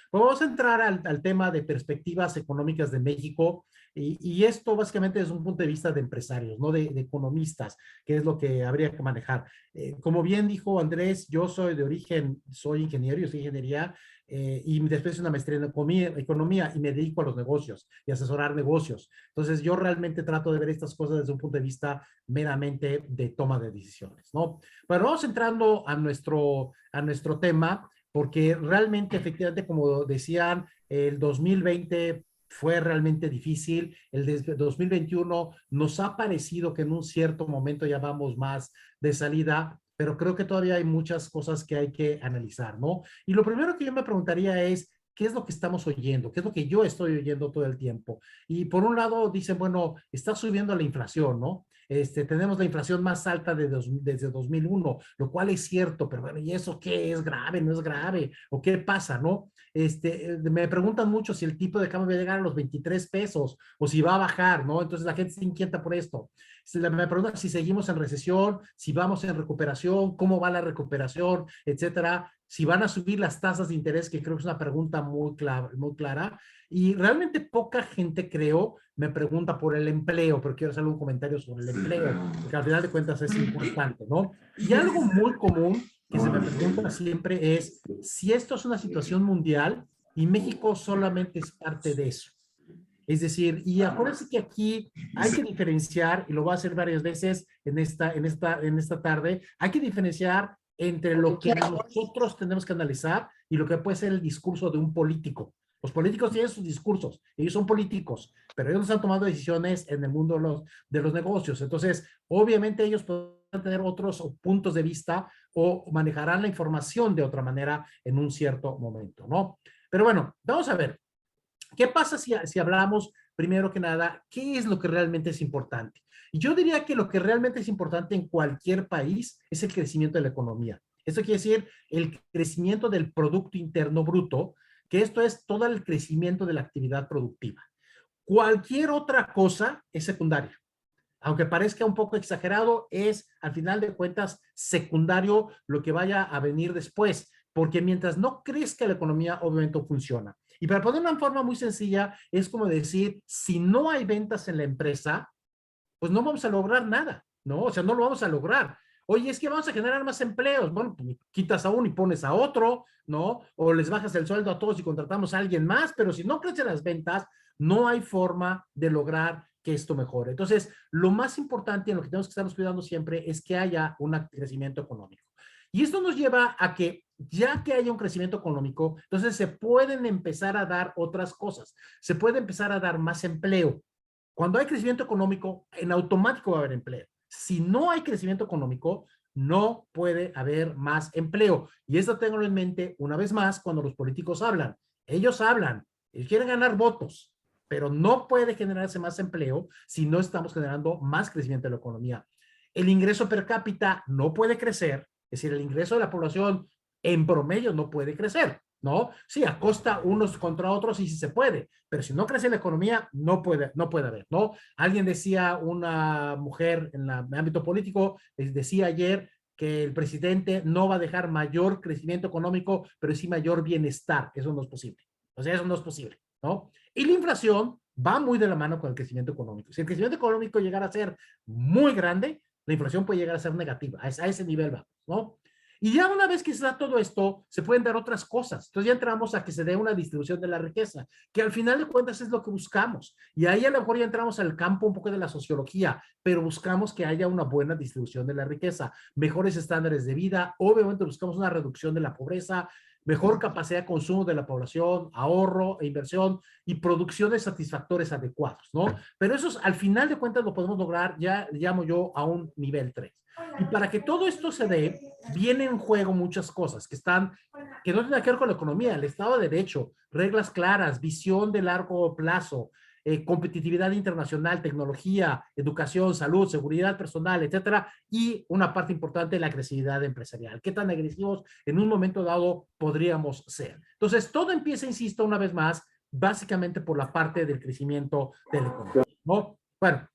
Pues vamos a entrar al tema de perspectivas económicas de México y esto básicamente desde un punto de vista de empresarios, no de economistas, que es lo que habría que manejar. Como bien dijo Andrés, yo soy de origen, soy ingeniero, yo soy ingeniería y después hice una maestría en economía y me dedico a los negocios y asesorar negocios. Entonces yo realmente trato de ver estas cosas desde un punto de vista meramente de toma de decisiones, ¿no? Bueno, vamos entrando a nuestro tema porque realmente, efectivamente, como decían, el 2020 fue realmente difícil, el de 2021 nos ha parecido que en un cierto momento ya vamos más de salida, pero creo que todavía hay muchas cosas que hay que analizar, ¿no? Y lo primero que yo me preguntaría es, ¿qué es lo que estamos oyendo? ¿Qué es lo que yo estoy oyendo todo el tiempo? Y por un lado dicen, bueno, está subiendo la inflación, ¿no? Tenemos la inflación más alta desde 2001, lo cual es cierto, pero bueno, ¿y eso qué es grave? ¿No es grave? ¿O qué pasa, no? Me preguntan mucho si el tipo de cambio va a llegar a los 23 pesos o si va a bajar, ¿no? Entonces la gente se inquieta por esto. Me preguntan si seguimos en recesión, si vamos en recuperación, cómo va la recuperación, etcétera. Si van a subir las tasas de interés, que creo que es una pregunta muy clara. Y realmente poca gente, creo, me pregunta por el empleo, pero quiero hacer un comentario sobre el empleo, porque al final de cuentas es importante, ¿no? Y algo muy común que se me pregunta siempre es si esto es una situación mundial y México solamente es parte de eso. Es decir, y acuérdense que aquí hay que diferenciar, y lo voy a hacer varias veces en esta tarde, hay que diferenciar entre lo que nosotros tenemos que analizar y lo que puede ser el discurso de un político. Los políticos tienen sus discursos, ellos son políticos, pero ellos no están tomando decisiones en el mundo de los negocios. Entonces, obviamente ellos pueden tener otros puntos de vista o manejarán la información de otra manera en un cierto momento, ¿no? Pero bueno, vamos a ver. ¿Qué pasa si hablamos, primero que nada, qué es lo que realmente es importante? Y yo diría que lo que realmente es importante en cualquier país es el crecimiento de la economía. Esto quiere decir el crecimiento del Producto Interno Bruto, que esto es todo el crecimiento de la actividad productiva. Cualquier otra cosa es secundaria. Aunque parezca un poco exagerado, es al final de cuentas secundario lo que vaya a venir después, porque mientras no crezca la economía, obviamente funciona. Y para poner una forma muy sencilla, es como decir, si no hay ventas en la empresa, pues no vamos a lograr nada, ¿no? O sea, no lo vamos a lograr. Oye, es que vamos a generar más empleos. Bueno, pues quitas a uno y pones a otro, ¿no? O les bajas el sueldo a todos y contratamos a alguien más, pero si no crecen las ventas, no hay forma de lograr que esto mejore. Entonces, lo más importante en lo que tenemos que estarnos cuidando siempre es que haya un crecimiento económico. Y esto nos lleva a que ya que haya un crecimiento económico, entonces se pueden empezar a dar otras cosas. Se puede empezar a dar más empleo. Cuando hay crecimiento económico, en automático va a haber empleo. Si no hay crecimiento económico, no puede haber más empleo. Y esto tengo en mente una vez más cuando los políticos hablan. Ellos hablan, ellos quieren ganar votos, pero no puede generarse más empleo si no estamos generando más crecimiento de la economía. El ingreso per cápita no puede crecer, es decir, el ingreso de la población en promedio no puede crecer, ¿no? Sí, a costa unos contra otros sí, sí se puede, pero si no crece la economía, no puede haber, ¿no? Alguien decía, una mujer en el ámbito político, decía ayer que el presidente no va a dejar mayor crecimiento económico, pero sí mayor bienestar. Eso no es posible. O sea, eso no es posible, ¿no? Y la inflación va muy de la mano con el crecimiento económico. Si el crecimiento económico llegara a ser muy grande, la inflación puede llegar a ser negativa. A ese nivel va, ¿no? Y ya una vez que se da todo esto, se pueden dar otras cosas. Entonces ya entramos a que se dé una distribución de la riqueza, que al final de cuentas es lo que buscamos. Y ahí a lo mejor ya entramos al campo un poco de la sociología, pero buscamos que haya una buena distribución de la riqueza, mejores estándares de vida, obviamente buscamos una reducción de la pobreza, mejor capacidad de consumo de la población, ahorro e inversión y producción de satisfactores adecuados, ¿no? Pero eso al final de cuentas lo podemos lograr, ya llamo yo, a un nivel 3. Y para que todo esto se dé, vienen en juego muchas cosas que no tienen que ver con la economía, el Estado de Derecho, reglas claras, visión de largo plazo, competitividad internacional, tecnología, educación, salud, seguridad personal, etcétera, y una parte importante, la agresividad empresarial. ¿Qué tan agresivos en un momento dado podríamos ser? Entonces, todo empieza, insisto, una vez más, básicamente por la parte del crecimiento de la economía, ¿no? Bueno,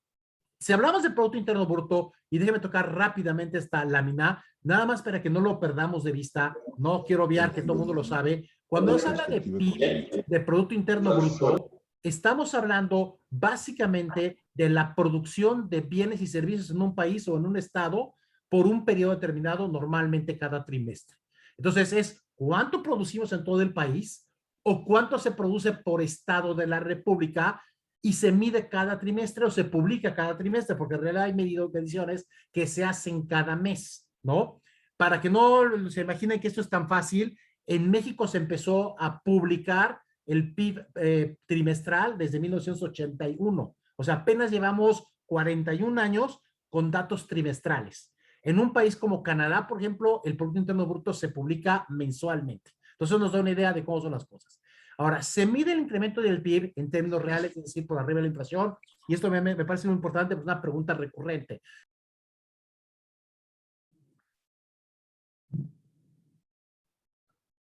si hablamos de Producto Interno Bruto, y déjeme tocar rápidamente esta lámina, nada más para que no lo perdamos de vista, no quiero obviar que todo el mundo lo sabe, Cuando se habla de PIB, de Producto Interno Bruto, estamos hablando básicamente de la producción de bienes y servicios en un país o en un estado por un periodo determinado, normalmente cada trimestre. Entonces, es cuánto producimos en todo el país o cuánto se produce por estado de la República y se mide cada trimestre o se publica cada trimestre, porque en realidad hay mediciones que se hacen cada mes, ¿no? Para que no se imaginen que esto es tan fácil, en México se empezó a publicar el PIB trimestral desde 1981. O sea, apenas llevamos 41 años con datos trimestrales. En un país como Canadá, por ejemplo, el Producto Interno Bruto se publica mensualmente. Entonces nos da una idea de cómo son las cosas. Ahora, se mide el incremento del PIB en términos reales, es decir, por arriba de la inflación, y esto me parece muy importante, pues una pregunta recurrente.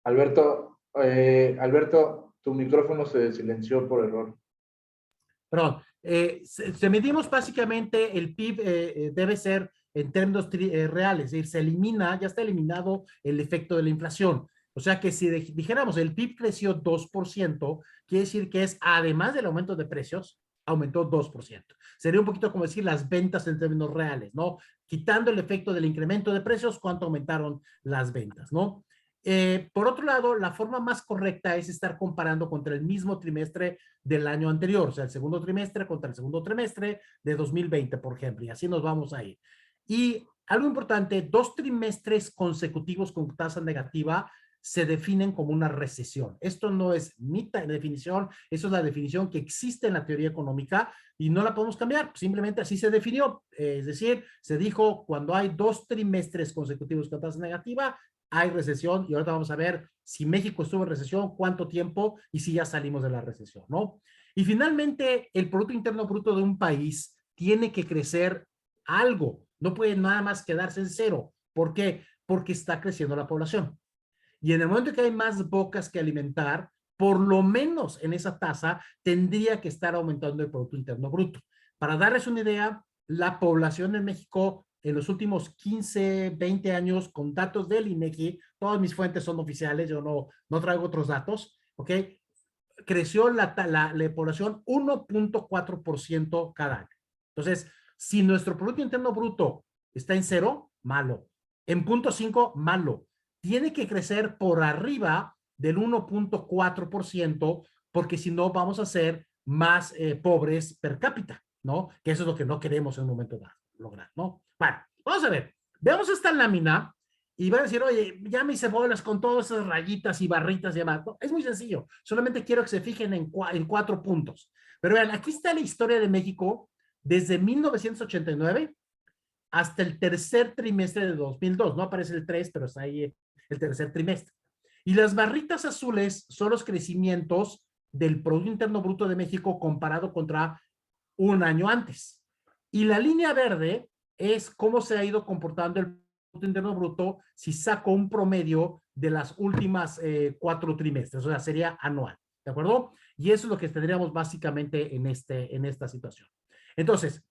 Alberto, tu micrófono se silenció por error. Perdón, se medimos básicamente el PIB debe ser en términos reales, es decir, se elimina, ya está eliminado el efecto de la inflación. O sea que si dijéramos el PIB creció 2%, quiere decir que es, además del aumento de precios, aumentó 2%. Sería un poquito como decir las ventas en términos reales, ¿no? Quitando el efecto del incremento de precios, ¿cuánto aumentaron las ventas, no? Por otro lado, la forma más correcta es estar comparando contra el mismo trimestre del año anterior, o sea, el segundo trimestre contra el segundo trimestre de 2020, por ejemplo, y así nos vamos a ir. Y algo importante, 2 trimestres consecutivos con tasa negativa se definen como una recesión. Esto no es mi definición, eso es la definición que existe en la teoría económica y no la podemos cambiar, simplemente así se definió. Es decir, se dijo cuando hay 2 trimestres consecutivos con tasa negativa, hay recesión y ahorita vamos a ver si México estuvo en recesión, cuánto tiempo y si ya salimos de la recesión, ¿no? Y finalmente, el Producto Interno Bruto de un país tiene que crecer algo, no puede nada más quedarse en cero. ¿Por qué? Porque está creciendo la población. Y en el momento que hay más bocas que alimentar, por lo menos en esa tasa tendría que estar aumentando el Producto Interno Bruto. Para darles una idea, la población en México en los últimos 15, 20 años, con datos del INEGI, todas mis fuentes son oficiales, yo no traigo otros datos, ¿ok? Creció la población 1.4% cada año. Entonces, si nuestro Producto Interno Bruto está en cero, malo. En 0.5, malo. Tiene que crecer por arriba del 1.4%, porque si no vamos a ser más pobres per cápita, ¿no? Que eso es lo que no queremos en un momento dado lograr, ¿no? Bueno, vamos a ver. Veamos esta lámina y va a decir, oye, ya me hice bolas con todas esas rayitas y barritas y demás. No, es muy sencillo. Solamente quiero que se fijen en 4 puntos. Pero vean, aquí está la historia de México desde 1989 hasta el tercer trimestre de 2002. No aparece el 3, pero está ahí el tercer trimestre. Y las barritas azules son los crecimientos del Producto Interno Bruto de México comparado contra un año antes. Y la línea verde es cómo se ha ido comportando el Producto Interno Bruto si saco un promedio de las últimas 4 trimestres, o sea, sería anual, ¿de acuerdo? Y eso es lo que tendríamos básicamente en esta situación. Entonces,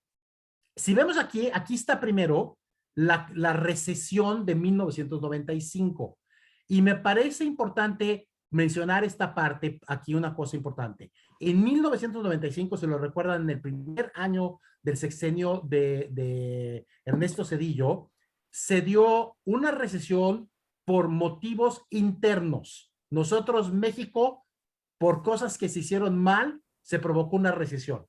si vemos aquí, aquí está primero la recesión de 1995. Y me parece importante mencionar esta parte, aquí una cosa importante. En 1995, se lo recuerdan, en el primer año del sexenio de Ernesto Zedillo, se dio una recesión por motivos internos. Nosotros, México, por cosas que se hicieron mal, se provocó una recesión.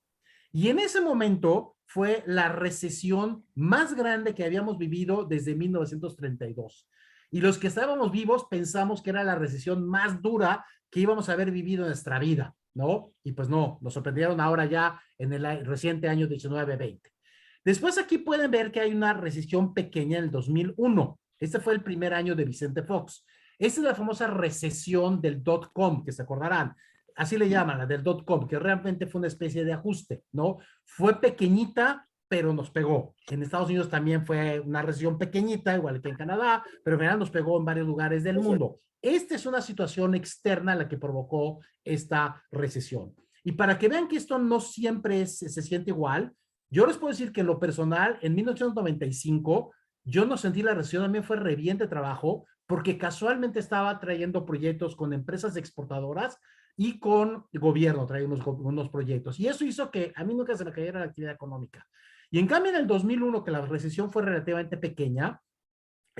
Y en ese momento fue la recesión más grande que habíamos vivido desde 1932. Y los que estábamos vivos pensamos que era la recesión más dura que íbamos a haber vivido en nuestra vida, ¿no? Y pues no, nos sorprendieron ahora ya en el reciente año 19-20. Después aquí pueden ver que hay una recesión pequeña en el 2001. Este fue el primer año de Vicente Fox. Esta es la famosa recesión del .com, que se acordarán. Así le llaman, la del .com, que realmente fue una especie de ajuste, ¿no? Fue pequeñita, pero nos pegó. En Estados Unidos también fue una recesión pequeñita, igual que en Canadá, pero en general nos pegó en varios lugares del mundo. Esta es una situación externa la que provocó esta recesión. Y para que vean que esto no siempre se siente igual, yo les puedo decir que en lo personal, en 1995, yo no sentí la recesión, a mí fue re bien de trabajo, porque casualmente estaba trayendo proyectos con empresas exportadoras y con el gobierno, traía unos proyectos. Y eso hizo que a mí nunca se me cayera la actividad económica. Y en cambio en el 2001, que la recesión fue relativamente pequeña,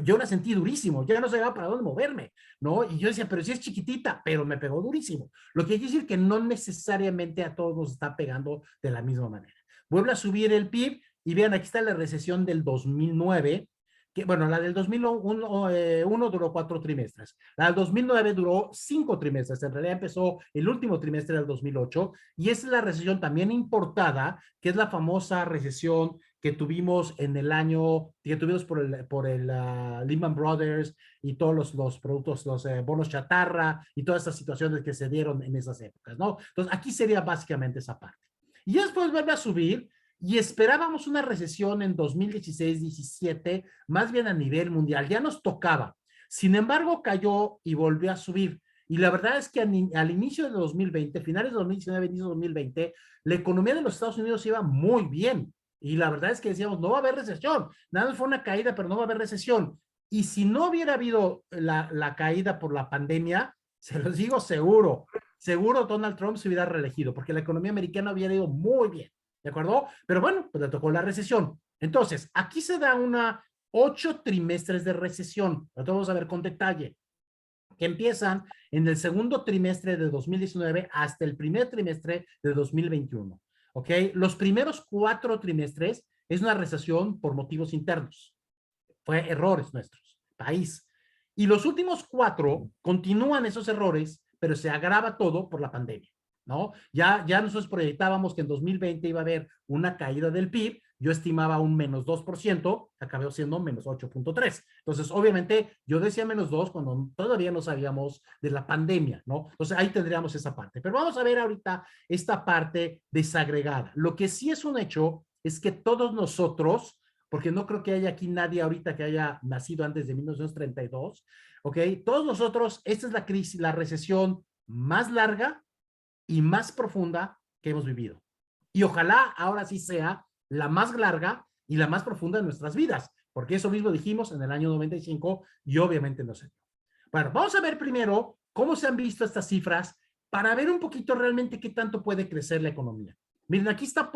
yo la sentí durísimo, ya no sabía para dónde moverme, ¿no? Y yo decía, pero si es chiquitita, pero me pegó durísimo. Lo que quiere decir que no necesariamente a todos nos está pegando de la misma manera. Vuelve a subir el PIB y vean, aquí está la recesión del 2009, que bueno, la del 2001 duró 4 trimestres, la del 2009 duró 5 trimestres, en realidad empezó el último trimestre del 2008, y esa es la recesión también importada, que es la famosa recesión que tuvimos en el año, que tuvimos por el Lehman Brothers y todos los productos, los bonos chatarra y todas esas situaciones que se dieron en esas épocas, ¿no? Entonces, aquí sería básicamente esa parte. Y después vuelve a subir y esperábamos una recesión en 2016-17, más bien a nivel mundial, ya nos tocaba. Sin embargo, cayó y volvió a subir. Y la verdad es que al inicio de 2020, finales de 2019, inicio de 2020, la economía de los Estados Unidos iba muy bien. Y la verdad es que decíamos, no va a haber recesión. Nada más fue una caída, pero no va a haber recesión. Y si no hubiera habido la caída por la pandemia, se los digo seguro, seguro Donald Trump se hubiera reelegido, porque la economía americana hubiera ido muy bien. ¿De acuerdo? Pero bueno, pues le tocó la recesión. Entonces, aquí se da 8 trimestres de recesión. Lo vamos a ver con detalle, que empiezan en el segundo trimestre de 2019 hasta el primer trimestre de 2021. ¿Ok? Los primeros 4 trimestres es una recesión por motivos internos. Fue errores nuestros, país. Y los últimos 4 continúan esos errores, pero se agrava todo por la pandemia, ¿no? Ya nosotros proyectábamos que en 2020 iba a haber una caída del PIB, yo estimaba un -2%, acabó siendo -8.3%. Entonces, obviamente, yo decía -2 cuando todavía no sabíamos de la pandemia, ¿no? Entonces, ahí tendríamos esa parte. Pero vamos a ver ahorita esta parte desagregada. Lo que sí es un hecho es que todos nosotros, porque no creo que haya aquí nadie ahorita que haya nacido antes de 1932, ¿ok? Todos nosotros, esta es la crisis, la recesión más larga y más profunda que hemos vivido. Y ojalá ahora sí sea la más larga y la más profunda de nuestras vidas, porque eso mismo dijimos en el año 95 y obviamente no se dio. Bueno, vamos a ver primero cómo se han visto estas cifras para ver un poquito realmente qué tanto puede crecer la economía. Miren, aquí está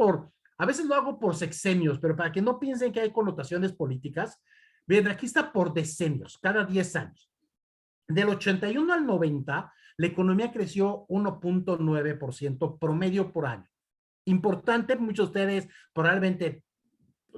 a veces lo hago por sexenios, pero para que no piensen que hay connotaciones políticas, miren, aquí está por decenios, cada 10 años. Del 81 al 90, la economía creció 1.9% promedio por año. Importante, muchos de ustedes probablemente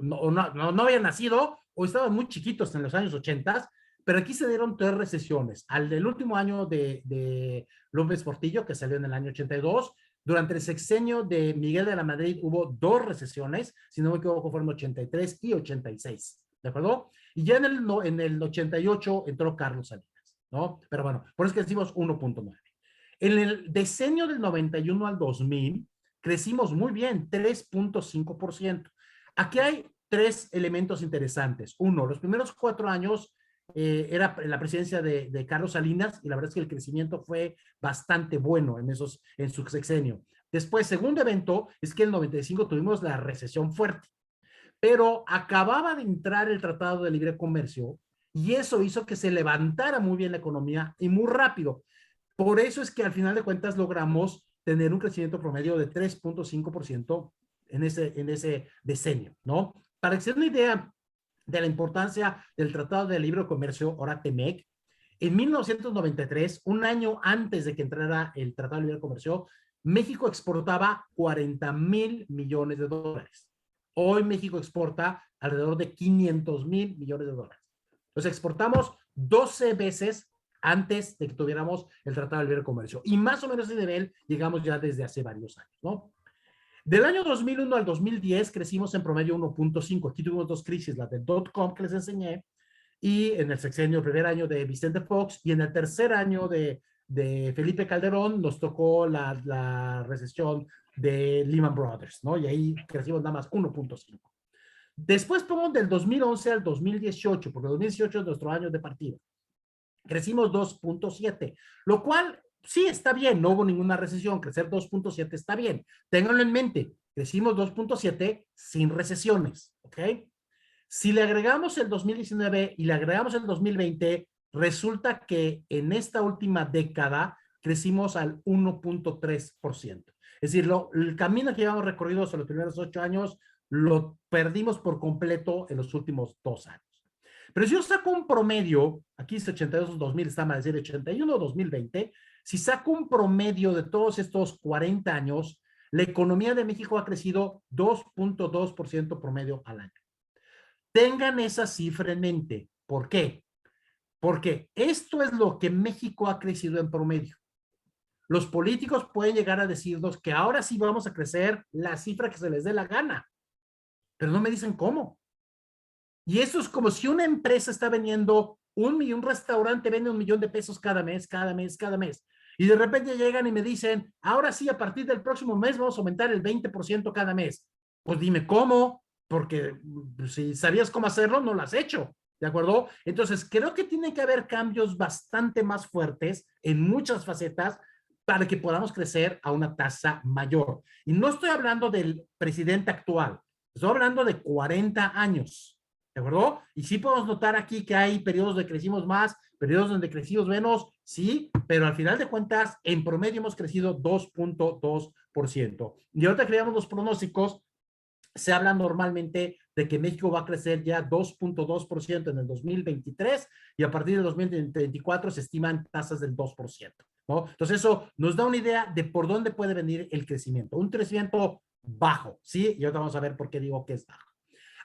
no habían nacido o estaban muy chiquitos en los años 80, pero aquí se dieron 3 recesiones. Al del último año de López Portillo, que salió en el año 82, durante el sexenio de Miguel de la Madrid hubo 2 recesiones, si no me equivoco fueron 83 y 86, ¿de acuerdo? Y ya en el 88 entró Carlos Salinas, ¿no? Pero bueno, por eso que decimos 1.9. En el decenio del 91 al 2000, crecimos muy bien, 3.5%. Aquí hay 3 elementos interesantes. Uno, los primeros 4 años era la presidencia de Carlos Salinas y la verdad es que el crecimiento fue bastante bueno en su sexenio. Después, segundo evento, es que en el 95 tuvimos la recesión fuerte, pero acababa de entrar el Tratado de Libre Comercio y eso hizo que se levantara muy bien la economía y muy rápido. Por eso es que al final de cuentas logramos tener un crecimiento promedio de 3.5% en ese decenio, ¿no? Para que se den una idea de la importancia del Tratado de Libre Comercio, ahora TEMEC, en 1993, un año antes de que entrara el Tratado de Libre Comercio, México exportaba 40,000 millones de dólares. Hoy México exporta alrededor de 500,000 millones de dólares. Entonces exportamos 12 veces antes de que tuviéramos el Tratado de Libre Comercio. Y más o menos ese nivel llegamos ya desde hace varios años, ¿no? Del año 2001 al 2010 crecimos en promedio 1.5. Aquí tuvimos 2 crisis, la de .com que les enseñé, y en el sexenio, el primer año de Vicente Fox, y en el tercer año de Felipe Calderón nos tocó la recesión de Lehman Brothers, ¿no? Y ahí crecimos nada más 1.5. Después pongo del 2011 al 2018, porque 2018 es nuestro año de partida. Crecimos 2.7, lo cual sí está bien, no hubo ninguna recesión, crecer 2.7 está bien. Ténganlo en mente, crecimos 2.7 sin recesiones, ¿ok? Si le agregamos el 2019 y le agregamos el 2020, resulta que en esta última década crecimos al 1.3%. Es decir, el camino que llevamos recorrido en los primeros 8 años lo perdimos por completo en los últimos 2 años. Pero si yo saco un promedio, aquí es 82-2000, está mal decir 81-2020, si saco un promedio de todos estos 40 años, la economía de México ha crecido 2.2% promedio al año. Tengan esa cifra en mente. ¿Por qué? Porque esto es lo que México ha crecido en promedio. Los políticos pueden llegar a decirnos que ahora sí vamos a crecer la cifra que se les dé la gana, pero no me dicen cómo. Y eso es como si una empresa está vendiendo un restaurante vende 1 millón de pesos cada mes. Y de repente llegan y me dicen, ahora sí, a partir del próximo mes vamos a aumentar el 20% cada mes. Pues dime cómo, porque si sabías cómo hacerlo, no lo has hecho. ¿De acuerdo? Entonces, creo que tiene que haber cambios bastante más fuertes en muchas facetas para que podamos crecer a una tasa mayor. Y no estoy hablando del presidente actual, estoy hablando de 40 años. ¿De acuerdo? Y sí podemos notar aquí que hay periodos donde crecimos más, periodos donde crecimos menos, sí, pero al final de cuentas, en promedio hemos crecido 2.2%. Y ahorita que veamos los pronósticos, se habla normalmente de que México va a crecer ya 2.2% en el 2023 y a partir del 2024 se estiman tasas del 2%, ¿no? Entonces eso nos da una idea de por dónde puede venir el crecimiento. Un crecimiento bajo, ¿sí? Y ahora vamos a ver por qué digo que es bajo.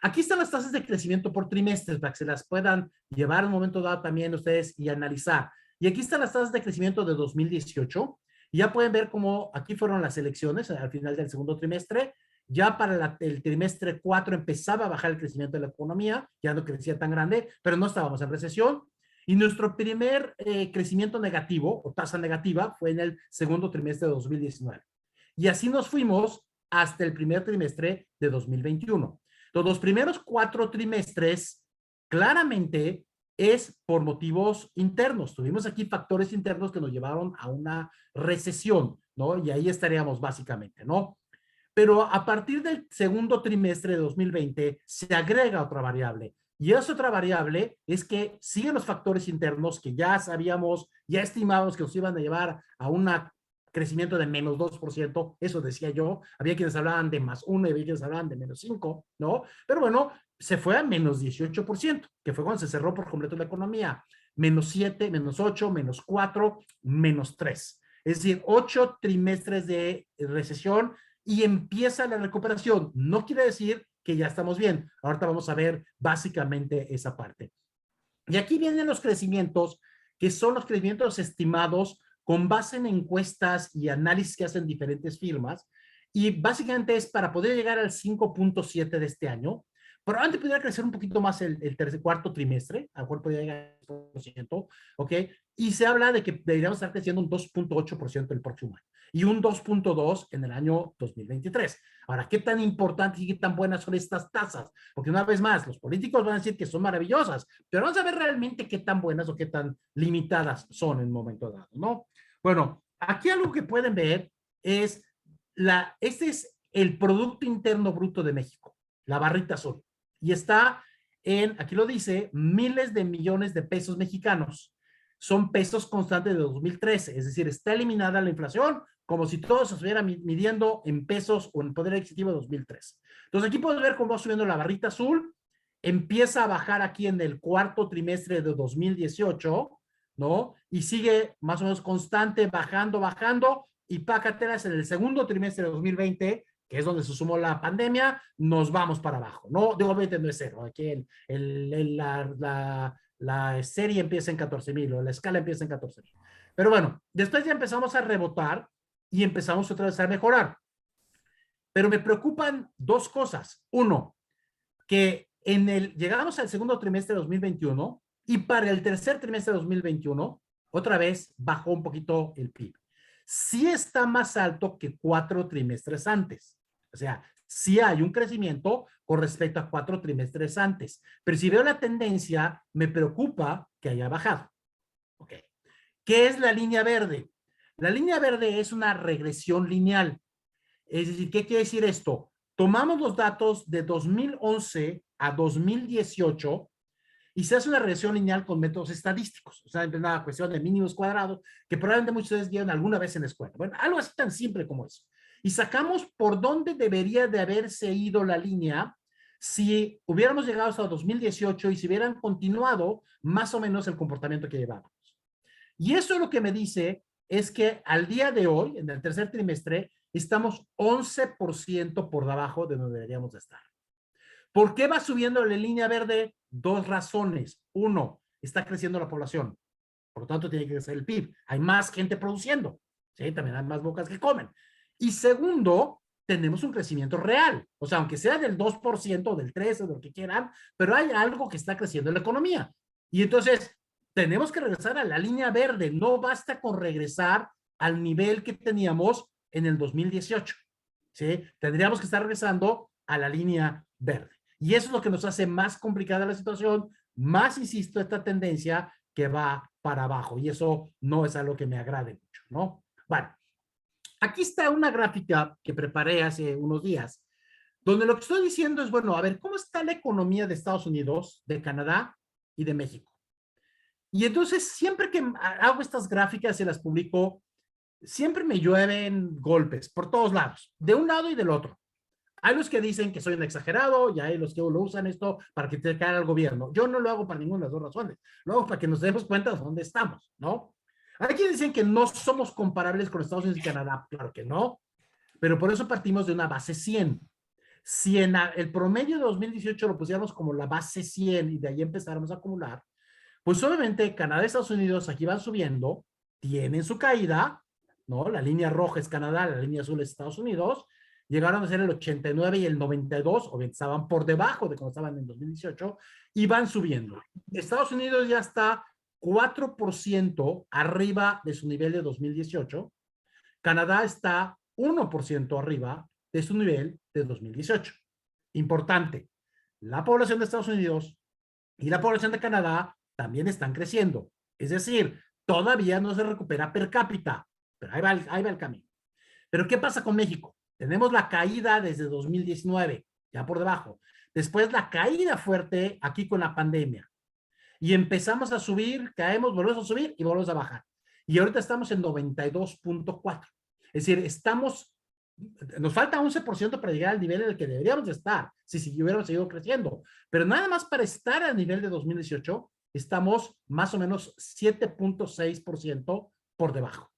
Aquí están las tasas de crecimiento por trimestres para que se las puedan llevar un momento dado también ustedes y analizar. Y aquí están las tasas de crecimiento de 2018. Y ya pueden ver cómo aquí fueron las elecciones al final del segundo trimestre. Ya para el trimestre 4 empezaba a bajar el crecimiento de la economía, ya no crecía tan grande, pero no estábamos en recesión. Y nuestro primer crecimiento negativo o tasa negativa fue en el segundo trimestre de 2019. Y así nos fuimos hasta el primer trimestre de 2021. Entonces, los primeros 4 trimestres claramente es por motivos internos. Tuvimos aquí factores internos que nos llevaron a una recesión, ¿no? Y ahí estaríamos básicamente, ¿no? Pero a partir del segundo trimestre de 2020 se agrega otra variable. Y esa otra variable es que siguen los factores internos que ya sabíamos, ya estimábamos que nos iban a llevar a un crecimiento de menos 2%, eso decía yo. Había quienes hablaban de más 1 y había quienes hablaban de menos 5, ¿no? Pero bueno, se fue a menos 18%, que fue cuando se cerró por completo la economía. Menos 7, menos 8, menos 4, menos 3. Es decir, 8 trimestres de recesión y empieza la recuperación. No quiere decir que ya estamos bien. Ahorita vamos a ver básicamente esa parte. Y aquí vienen los crecimientos, que son los crecimientos estimados con base en encuestas y análisis que hacen diferentes firmas. Y básicamente es para poder llegar al 5.7 de este año. Probablemente pudiera crecer un poquito más el cuarto trimestre, a lo mejor podría llegar al 10%, ¿ok? Y se habla de que deberíamos estar creciendo un 2.8% el próximo año y un 2.2% en el año 2023. Ahora, ¿qué tan importantes y qué tan buenas son estas tasas? Porque una vez más, los políticos van a decir que son maravillosas, pero vamos a ver realmente qué tan buenas o qué tan limitadas son en un momento dado, ¿no? Bueno, aquí algo que pueden ver es, este es el Producto Interno Bruto de México, la barrita azul. Y está en, aquí lo dice, miles de millones de pesos mexicanos. Son pesos constantes de 2013, es decir, está eliminada la inflación como si todo se estuviera midiendo en pesos o en poder adquisitivo de 2003. Entonces aquí puedes ver cómo va subiendo la barrita azul, empieza a bajar aquí en el cuarto trimestre de 2018, ¿no? Y sigue más o menos constante, bajando, y pácatelas en el segundo trimestre de 2020, que es donde se sumó la pandemia, nos vamos para abajo, ¿no? Obviamente no es cero, aquí la serie empieza en 14,000 o la escala empieza en 14,000. Pero bueno, después ya empezamos a rebotar y empezamos otra vez a mejorar. Pero me preocupan 2 cosas. Uno, que llegamos al segundo trimestre de 2021 y para el tercer trimestre de 2021, otra vez bajó un poquito el PIB. Sí está más alto que 4 trimestres antes. O sea, sí hay un crecimiento con respecto a 4 trimestres antes. Pero si veo la tendencia, me preocupa que haya bajado. Ok. ¿Qué es la línea verde? La línea verde es una regresión lineal. Es decir, ¿qué quiere decir esto? Tomamos los datos de 2011 a 2018 y se hace una regresión lineal con métodos estadísticos, o sea, es una cuestión de mínimos cuadrados, que probablemente muchos de ustedes vieron alguna vez en la escuela. Bueno, algo así tan simple como eso. Y sacamos por dónde debería de haberse ido la línea si hubiéramos llegado hasta 2018 y si hubieran continuado más o menos el comportamiento que llevábamos. Y eso lo que me dice es que al día de hoy, en el tercer trimestre, estamos 11% por debajo de donde deberíamos de estar. ¿Por qué va subiendo la línea verde? Dos razones. Uno, está creciendo la población. Por lo tanto, tiene que crecer el PIB. Hay más gente produciendo. ¿Sí? También hay más bocas que comen. Y segundo, tenemos un crecimiento real. O sea, aunque sea del 2%, del 13%, de lo que quieran, pero hay algo que está creciendo en la economía. Y entonces, tenemos que regresar a la línea verde. No basta con regresar al nivel que teníamos en el 2018. ¿Sí? Tendríamos que estar regresando a la línea verde. Y eso es lo que nos hace más complicada la situación, más, insisto, esta tendencia que va para abajo. Y eso no es algo que me agrade mucho, ¿no? Bueno, aquí está una gráfica que preparé hace unos días, donde lo que estoy diciendo es, bueno, a ver, ¿cómo está la economía de Estados Unidos, de Canadá y de México? Y entonces, siempre que hago estas gráficas y las publico, siempre me llueven golpes por todos lados, de un lado y del otro. Hay los que dicen que soy un exagerado y hay los que lo usan esto para criticar al gobierno. Yo no lo hago para ninguna de las dos razones. Lo hago para que nos demos cuenta de dónde estamos, ¿no? Hay quienes dicen que no somos comparables con Estados Unidos y Canadá. Claro que no. Pero por eso partimos de una base 100. Si en el promedio de 2018 lo pusiéramos como la base 100 y de ahí empezáramos a acumular, pues obviamente Canadá y Estados Unidos aquí van subiendo, tienen su caída, ¿no? La línea roja es Canadá, la línea azul es Estados Unidos, llegaron a ser el 89 y el 92, o bien estaban por debajo de cuando estaban en 2018, y van subiendo. Estados Unidos ya está 4% arriba de su nivel de 2018, Canadá está 1% arriba de su nivel de 2018. Importante, la población de Estados Unidos y la población de Canadá también están creciendo. Es decir, todavía no se recupera per cápita, pero ahí va el camino. Pero ¿qué pasa con México? Tenemos la caída desde 2019, ya por debajo. Después la caída fuerte aquí con la pandemia. Y empezamos a subir, caemos, volvemos a subir y volvemos a bajar. Y ahorita estamos en 92.4. Es decir, nos falta 11% para llegar al nivel en el que deberíamos de estar, si hubiéramos seguido creciendo. Pero nada más para estar al nivel de 2018, estamos más o menos 7.6% por debajo.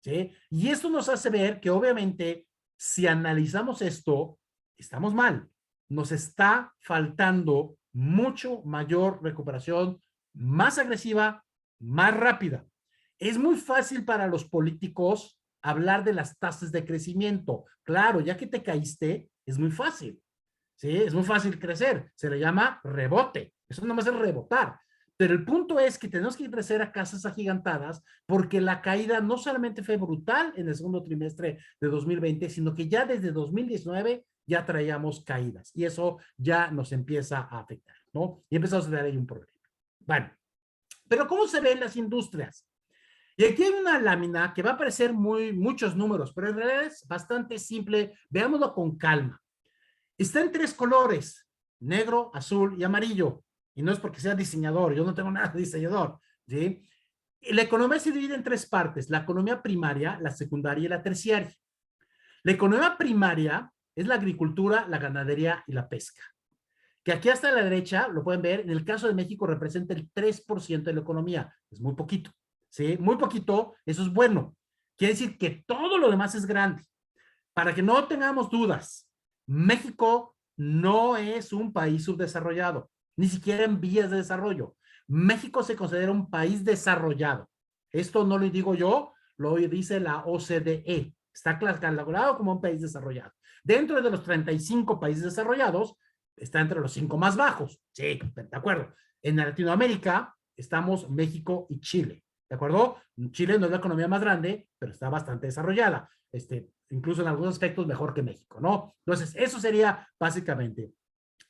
¿Sí? Y esto nos hace ver que obviamente si analizamos esto, estamos mal. Nos está faltando mucho mayor recuperación, más agresiva, más rápida. Es muy fácil para los políticos hablar de las tasas de crecimiento. Claro, ya que te caíste, es muy fácil. ¿Sí? Es muy fácil crecer. Se le llama rebote. Eso no más es rebotar. Pero el punto es que tenemos que crecer a casas agigantadas porque la caída no solamente fue brutal en el segundo trimestre de 2020, sino que ya desde 2019 ya traíamos caídas y eso ya nos empieza a afectar, ¿no? Y empezamos a tener ahí un problema. Bueno, pero ¿cómo se ven las industrias? Y aquí hay una lámina que va a aparecer muchos números, pero en realidad es bastante simple. Veámoslo con calma. Está en tres colores, negro, azul y amarillo. Y no es porque sea diseñador, yo no tengo nada de diseñador, ¿sí? Y la economía se divide en tres partes, la economía primaria, la secundaria y la terciaria. La economía primaria es la agricultura, la ganadería y la pesca. Que aquí hasta la derecha, lo pueden ver, en el caso de México representa el 3% de la economía. Es muy poquito, ¿sí? Muy poquito, eso es bueno. Quiere decir que todo lo demás es grande. Para que no tengamos dudas, México no es un país subdesarrollado, ni siquiera en vías de desarrollo. México se considera un país desarrollado. Esto no lo digo yo, lo dice la OCDE. Está catalogado como un país desarrollado. Dentro de los 35 países desarrollados, está entre los 5 más bajos. Sí, de acuerdo. En Latinoamérica estamos México y Chile. ¿De acuerdo? Chile no es la economía más grande, pero está bastante desarrollada. Incluso en algunos aspectos mejor que México, ¿no? Entonces, eso sería básicamente.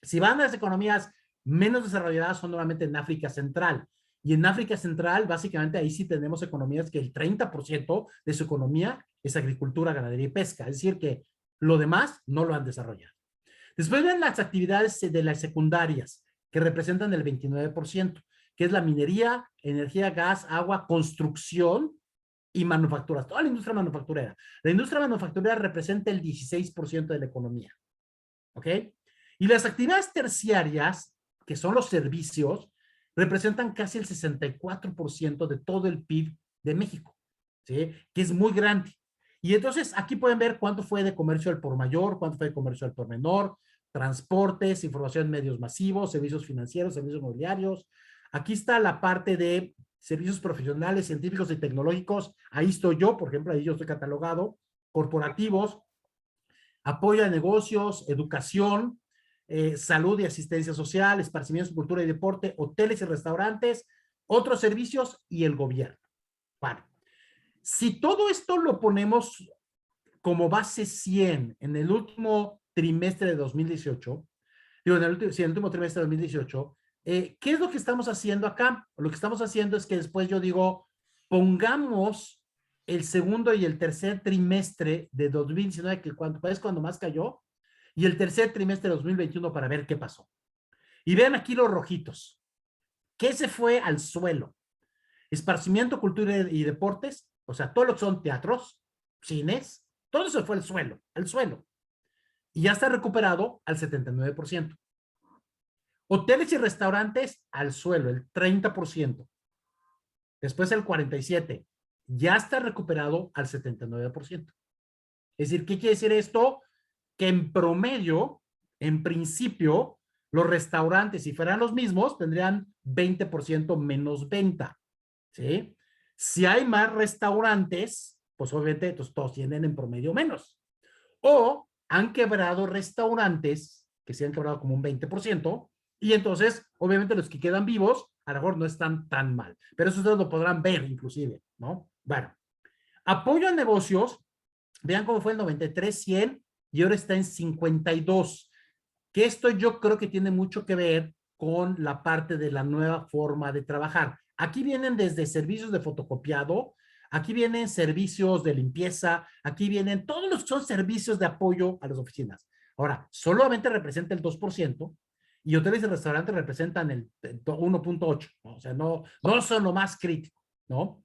Si van a las economías menos desarrolladas, son normalmente en África Central. Y en África Central, básicamente, ahí sí tenemos economías que el 30% de su economía es agricultura, ganadería y pesca. Es decir, que lo demás no lo han desarrollado. Después ven las actividades de las secundarias. que representan el 29%, que es la minería, energía, gas, agua, construcción y manufacturas, toda la industria manufacturera. La industria manufacturera representa el 16% de la economía, ¿ok? Y las actividades terciarias, que son los servicios, representan casi el 64% de todo el PIB de México, ¿sí? Que es muy grande. Y entonces aquí pueden ver cuánto fue de comercio al por mayor, cuánto fue de comercio al por menor, transportes, información en medios masivos, servicios financieros, servicios mobiliarios. Aquí está la parte de servicios profesionales, científicos y tecnológicos. Ahí estoy yo, por ejemplo, ahí yo estoy catalogado. Corporativos, apoyo a negocios, educación, salud y asistencia social, esparcimiento, cultura y deporte, hoteles y restaurantes, otros servicios y el gobierno. Bueno, si todo esto lo ponemos como base 100 en el último trimestre de 2018, digo, en el último trimestre de 2018, ¿qué es lo que estamos haciendo acá? Lo que estamos haciendo es que después yo digo, pongamos el segundo y el tercer trimestre de 2019, que es cuando más cayó, y el tercer trimestre de 2021 para ver qué pasó. Y vean aquí los rojitos. ¿Qué se fue al suelo? Esparcimiento, cultura y deportes, o sea, todo lo que son teatros, cines, todo eso fue al suelo. Y ya está recuperado al 79%. Hoteles y restaurantes al suelo, el 30%. Después el 47%. Ya está recuperado al 79%. Es decir, ¿qué quiere decir esto? Que en promedio, en principio, los restaurantes, si fueran los mismos, tendrían 20% menos venta. ¿Sí? Si hay más restaurantes, pues obviamente todos tienen en promedio menos. O han quebrado restaurantes que se han quebrado como un 20%, y entonces, obviamente, los que quedan vivos, a lo mejor no están tan mal. Pero eso ustedes lo podrán ver, inclusive, ¿no? Bueno, apoyo a negocios, vean cómo fue el 93, 100, y ahora está en 52. Que esto yo creo que tiene mucho que ver con la parte de la nueva forma de trabajar. Aquí vienen desde servicios de fotocopiado, aquí vienen servicios de limpieza, aquí vienen todos los que son servicios de apoyo a las oficinas. Ahora, solamente representa el 2%, y hoteles y restaurantes representan el 1.8%, ¿no? O sea, no son lo más crítico, ¿no?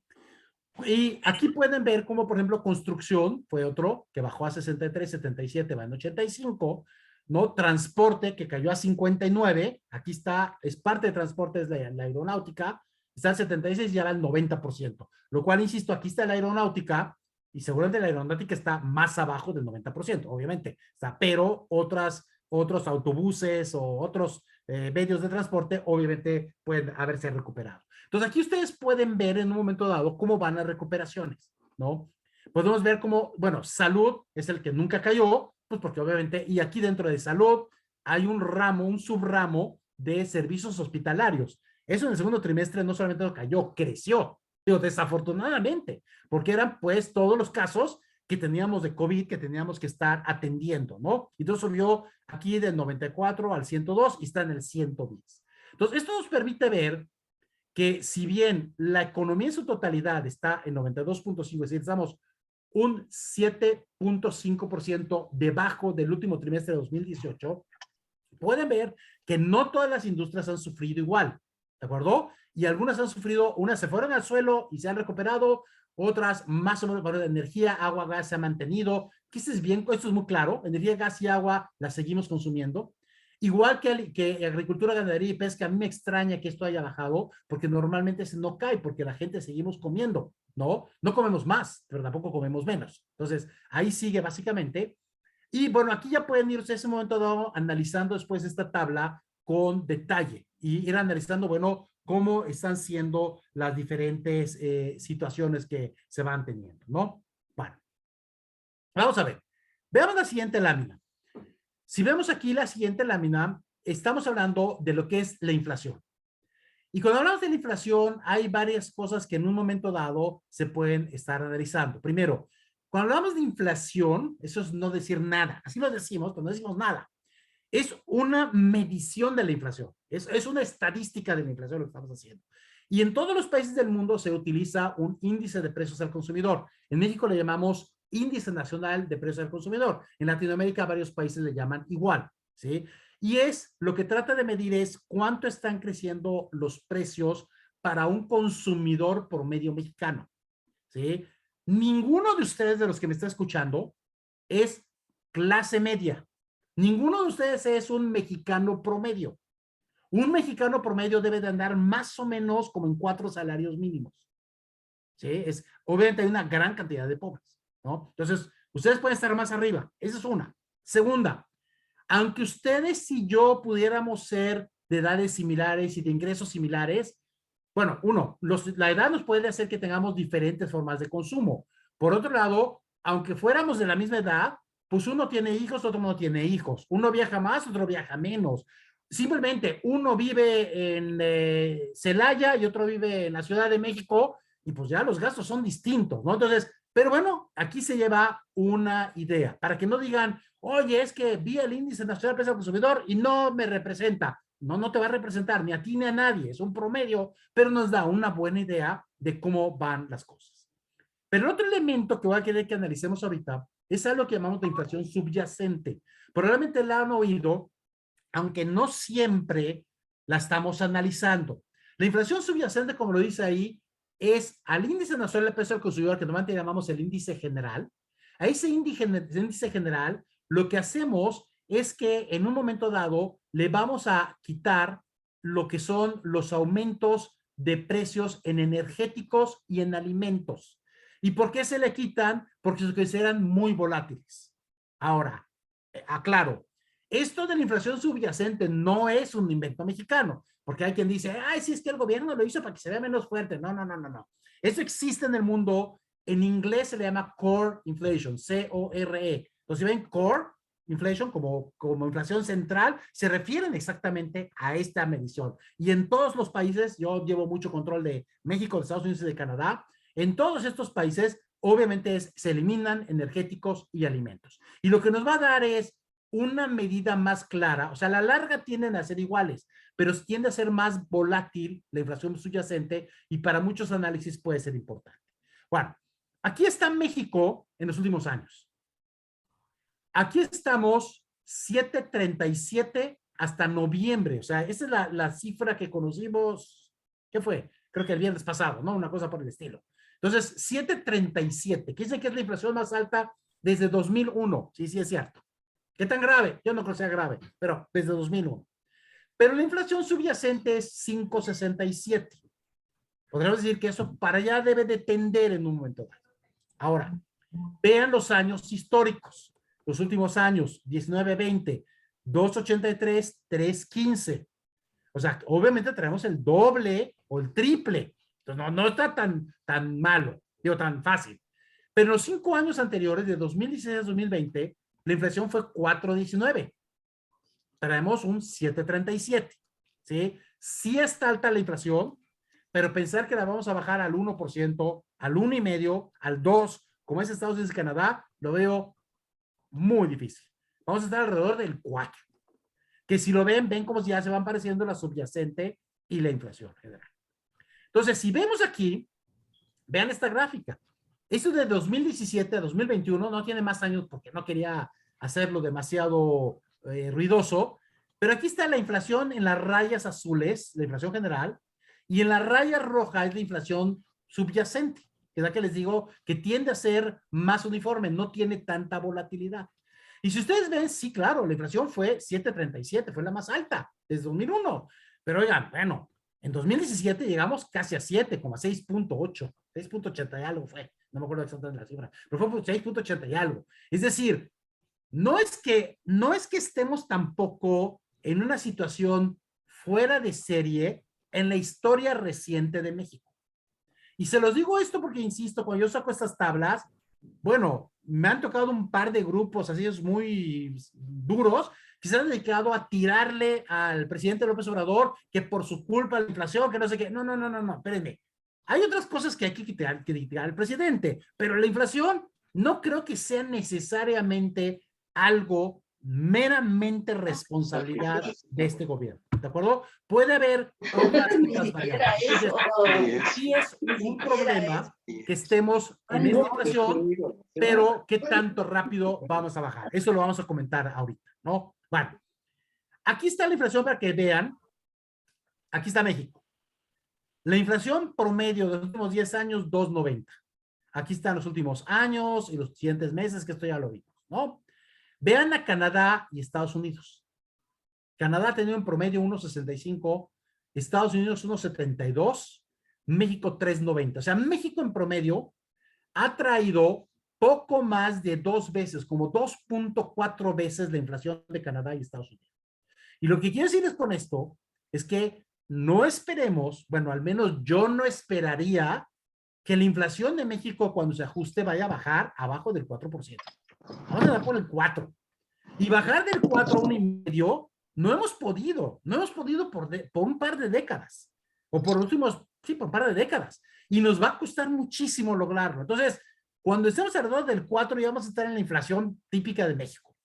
Y aquí pueden ver cómo, por ejemplo, construcción fue otro que bajó a 63, 77, va en 85, ¿no? Transporte que cayó a 59, aquí está, es parte de transporte, es la aeronáutica, está al 76 y ya va al 90%, lo cual, insisto, aquí está la aeronáutica y seguramente la aeronáutica está más abajo del 90%, obviamente, está, pero otros autobuses o otros medios de transporte obviamente pueden haberse recuperado. Entonces aquí ustedes pueden ver en un momento dado cómo van las recuperaciones, ¿no? Podemos ver cómo, bueno, salud es el que nunca cayó, pues porque obviamente, y aquí dentro de salud hay un ramo, un subramo de servicios hospitalarios. Eso en el segundo trimestre no solamente no cayó, creció, pero desafortunadamente, porque eran pues todos los casos que teníamos de COVID que teníamos que estar atendiendo, ¿no? Y entonces subió aquí del 94 al 102 y está en el 110. Entonces, esto nos permite ver que si bien la economía en su totalidad está en 92.5, es decir, estamos un 7.5% debajo del último trimestre de 2018, pueden ver que no todas las industrias han sufrido igual, ¿de acuerdo? Y algunas han sufrido, unas se fueron al suelo y se han recuperado, otras más o menos, bueno, energía, agua, gas se ha mantenido, que esto es bien, esto es muy claro, energía, gas y agua las seguimos consumiendo. Igual que agricultura, ganadería y pesca, a mí me extraña que esto haya bajado, porque normalmente se no cae, porque la gente seguimos comiendo, ¿no? No comemos más, pero tampoco comemos menos. Entonces, ahí sigue básicamente. Y bueno, aquí ya pueden irse a ese momento dado analizando después esta tabla con detalle y ir analizando, bueno, cómo están siendo las diferentes situaciones que se van teniendo, ¿no? Bueno, vamos a ver. Veamos la siguiente lámina. Si vemos aquí la siguiente lámina, estamos hablando de lo que es la inflación. Y cuando hablamos de la inflación, hay varias cosas que en un momento dado se pueden estar analizando. Primero, cuando hablamos de inflación, eso es no decir nada. Así lo decimos, pero no decimos nada. Es una medición de la inflación. Es una estadística de la inflación lo que estamos haciendo. Y en todos los países del mundo se utiliza un índice de precios al consumidor. En México le llamamos Índice Nacional de Precios al Consumidor. En Latinoamérica varios países le llaman igual, ¿sí? Y es lo que trata de medir es cuánto están creciendo los precios para un consumidor promedio mexicano, ¿sí? Ninguno de ustedes, de los que me está escuchando, es clase media. Ninguno de ustedes es un mexicano promedio. Un mexicano promedio debe de andar más o menos como en 4 salarios mínimos. ¿Sí? Obviamente hay una gran cantidad de pobres, ¿no? Entonces, ustedes pueden estar más arriba. Esa es una. Segunda, aunque ustedes y yo pudiéramos ser de edades similares y de ingresos similares, bueno, la edad nos puede hacer que tengamos diferentes formas de consumo. Por otro lado, aunque fuéramos de la misma edad, pues uno tiene hijos, otro no tiene hijos. Uno viaja más, otro viaja menos. Simplemente uno vive en Celaya y otro vive en la Ciudad de México y pues ya los gastos son distintos, ¿no? Entonces, pero bueno, aquí se lleva una idea, para que no digan, oye, es que vi el índice nacional de precio al consumidor y no me representa. No, no te va a representar ni a ti ni a nadie, es un promedio, pero nos da una buena idea de cómo van las cosas. Pero el otro elemento que voy a querer que analicemos ahorita es algo que llamamos de inflación subyacente. Probablemente la han oído, aunque no siempre la estamos analizando. La inflación subyacente, como lo dice ahí, es al índice nacional de precio al consumidor, que normalmente llamamos el índice general. A ese índice general, lo que hacemos es que en un momento dado le vamos a quitar lo que son los aumentos de precios en energéticos y en alimentos. ¿Y por qué se le quitan? Porque se consideran muy volátiles. Ahora, aclaro, esto de la inflación subyacente no es un invento mexicano, porque hay quien dice, ay, sí, es que el gobierno lo hizo para que se vea menos fuerte. No, no, no, no, no. Eso existe en el mundo. En inglés se le llama core inflation, C-O-R-E. Entonces, si ven core inflation como inflación central, se refieren exactamente a esta medición. Y en todos los países, yo llevo mucho control de México, de Estados Unidos y de Canadá, en todos estos países, obviamente se eliminan energéticos y alimentos. Y lo que nos va a dar es una medida más clara, o sea, a la larga tienden a ser iguales, pero tiende a ser más volátil la inflación subyacente y para muchos análisis puede ser importante. Bueno, aquí está México en los últimos años. Aquí estamos 7.37 hasta noviembre, o sea, esa es la cifra que conocimos, ¿qué fue? Creo que el viernes pasado, ¿no? Una cosa por el estilo. Entonces, 7.37, que dice que es la inflación más alta desde 2001, sí, sí es cierto. ¿Qué tan grave? Yo no creo que sea grave, pero desde 2001. Pero la inflación subyacente es 5.67. Podríamos decir que eso para allá debe de tender en un momento dado. Ahora, vean los años históricos. Los últimos años, 19-20, 2.83, 3.15. O sea, obviamente tenemos el doble o el triple. Entonces, no está tan malo, digo, tan fácil. Pero en los 5 años anteriores, de 2016 a 2020, la inflación fue 4.19. Traemos un 7.37. ¿Sí? Sí está alta la inflación, pero pensar que la vamos a bajar al 1%, al 1,5%, al 2%, como es Estados Unidos y Canadá, lo veo muy difícil. Vamos a estar alrededor del 4%. Que si lo ven cómo ya se van pareciendo la subyacente y la inflación general. Entonces, si vemos aquí, vean esta gráfica. Esto de 2017 a 2021 no tiene más años porque no quería hacerlo demasiado ruidoso, pero aquí está la inflación en las rayas azules, la inflación general, y en la raya roja es la inflación subyacente, que es la que les digo que tiende a ser más uniforme, no tiene tanta volatilidad. Y si ustedes ven, sí, claro, la inflación fue 7.37, fue la más alta desde 2001. Pero oigan, bueno, en 2017 llegamos casi a 7, como a 6.8, 6.80 y algo fue. No me acuerdo exactamente la cifra, pero fue 6.80 y algo. Es decir, no es que estemos tampoco en una situación fuera de serie en la historia reciente de México. Y se los digo esto porque, insisto, cuando yo saco estas tablas, bueno, me han tocado un par de grupos así muy duros que se han dedicado a tirarle al presidente López Obrador que por su culpa la inflación, que no sé qué. No, espérenme. Hay otras cosas que hay que quitar al presidente, pero la inflación no creo que sea necesariamente algo meramente responsabilidad de este gobierno, ¿de acuerdo? Puede haber otras variables. Sí es un problema que estemos en esta inflación, pero qué tanto rápido vamos a bajar. Eso lo vamos a comentar ahorita, ¿no? Bueno, Aquí está la inflación para que vean. Aquí está México. La inflación promedio de los últimos 10 años, 2.90. Aquí están los últimos años y los siguientes meses, que esto ya lo vimos, ¿no? Vean a Canadá y Estados Unidos. Canadá ha tenido en promedio 1.65, Estados Unidos 1.72, México 3.90. O sea, México en promedio ha traído poco más de 2 veces, como 2.4 veces la inflación de Canadá y Estados Unidos. Y lo que quiero decirles con esto es que no esperemos, bueno, al menos yo no esperaría que la inflación de México cuando se ajuste vaya a bajar abajo del 4%. Vamos a dar por el 4%. Y bajar del 4 a 1.5, no hemos podido por un par de décadas, o por últimos, sí, por un par de décadas. Y nos va a costar muchísimo lograrlo. Entonces, cuando estemos alrededor del 4, ya vamos a estar en la inflación típica de México.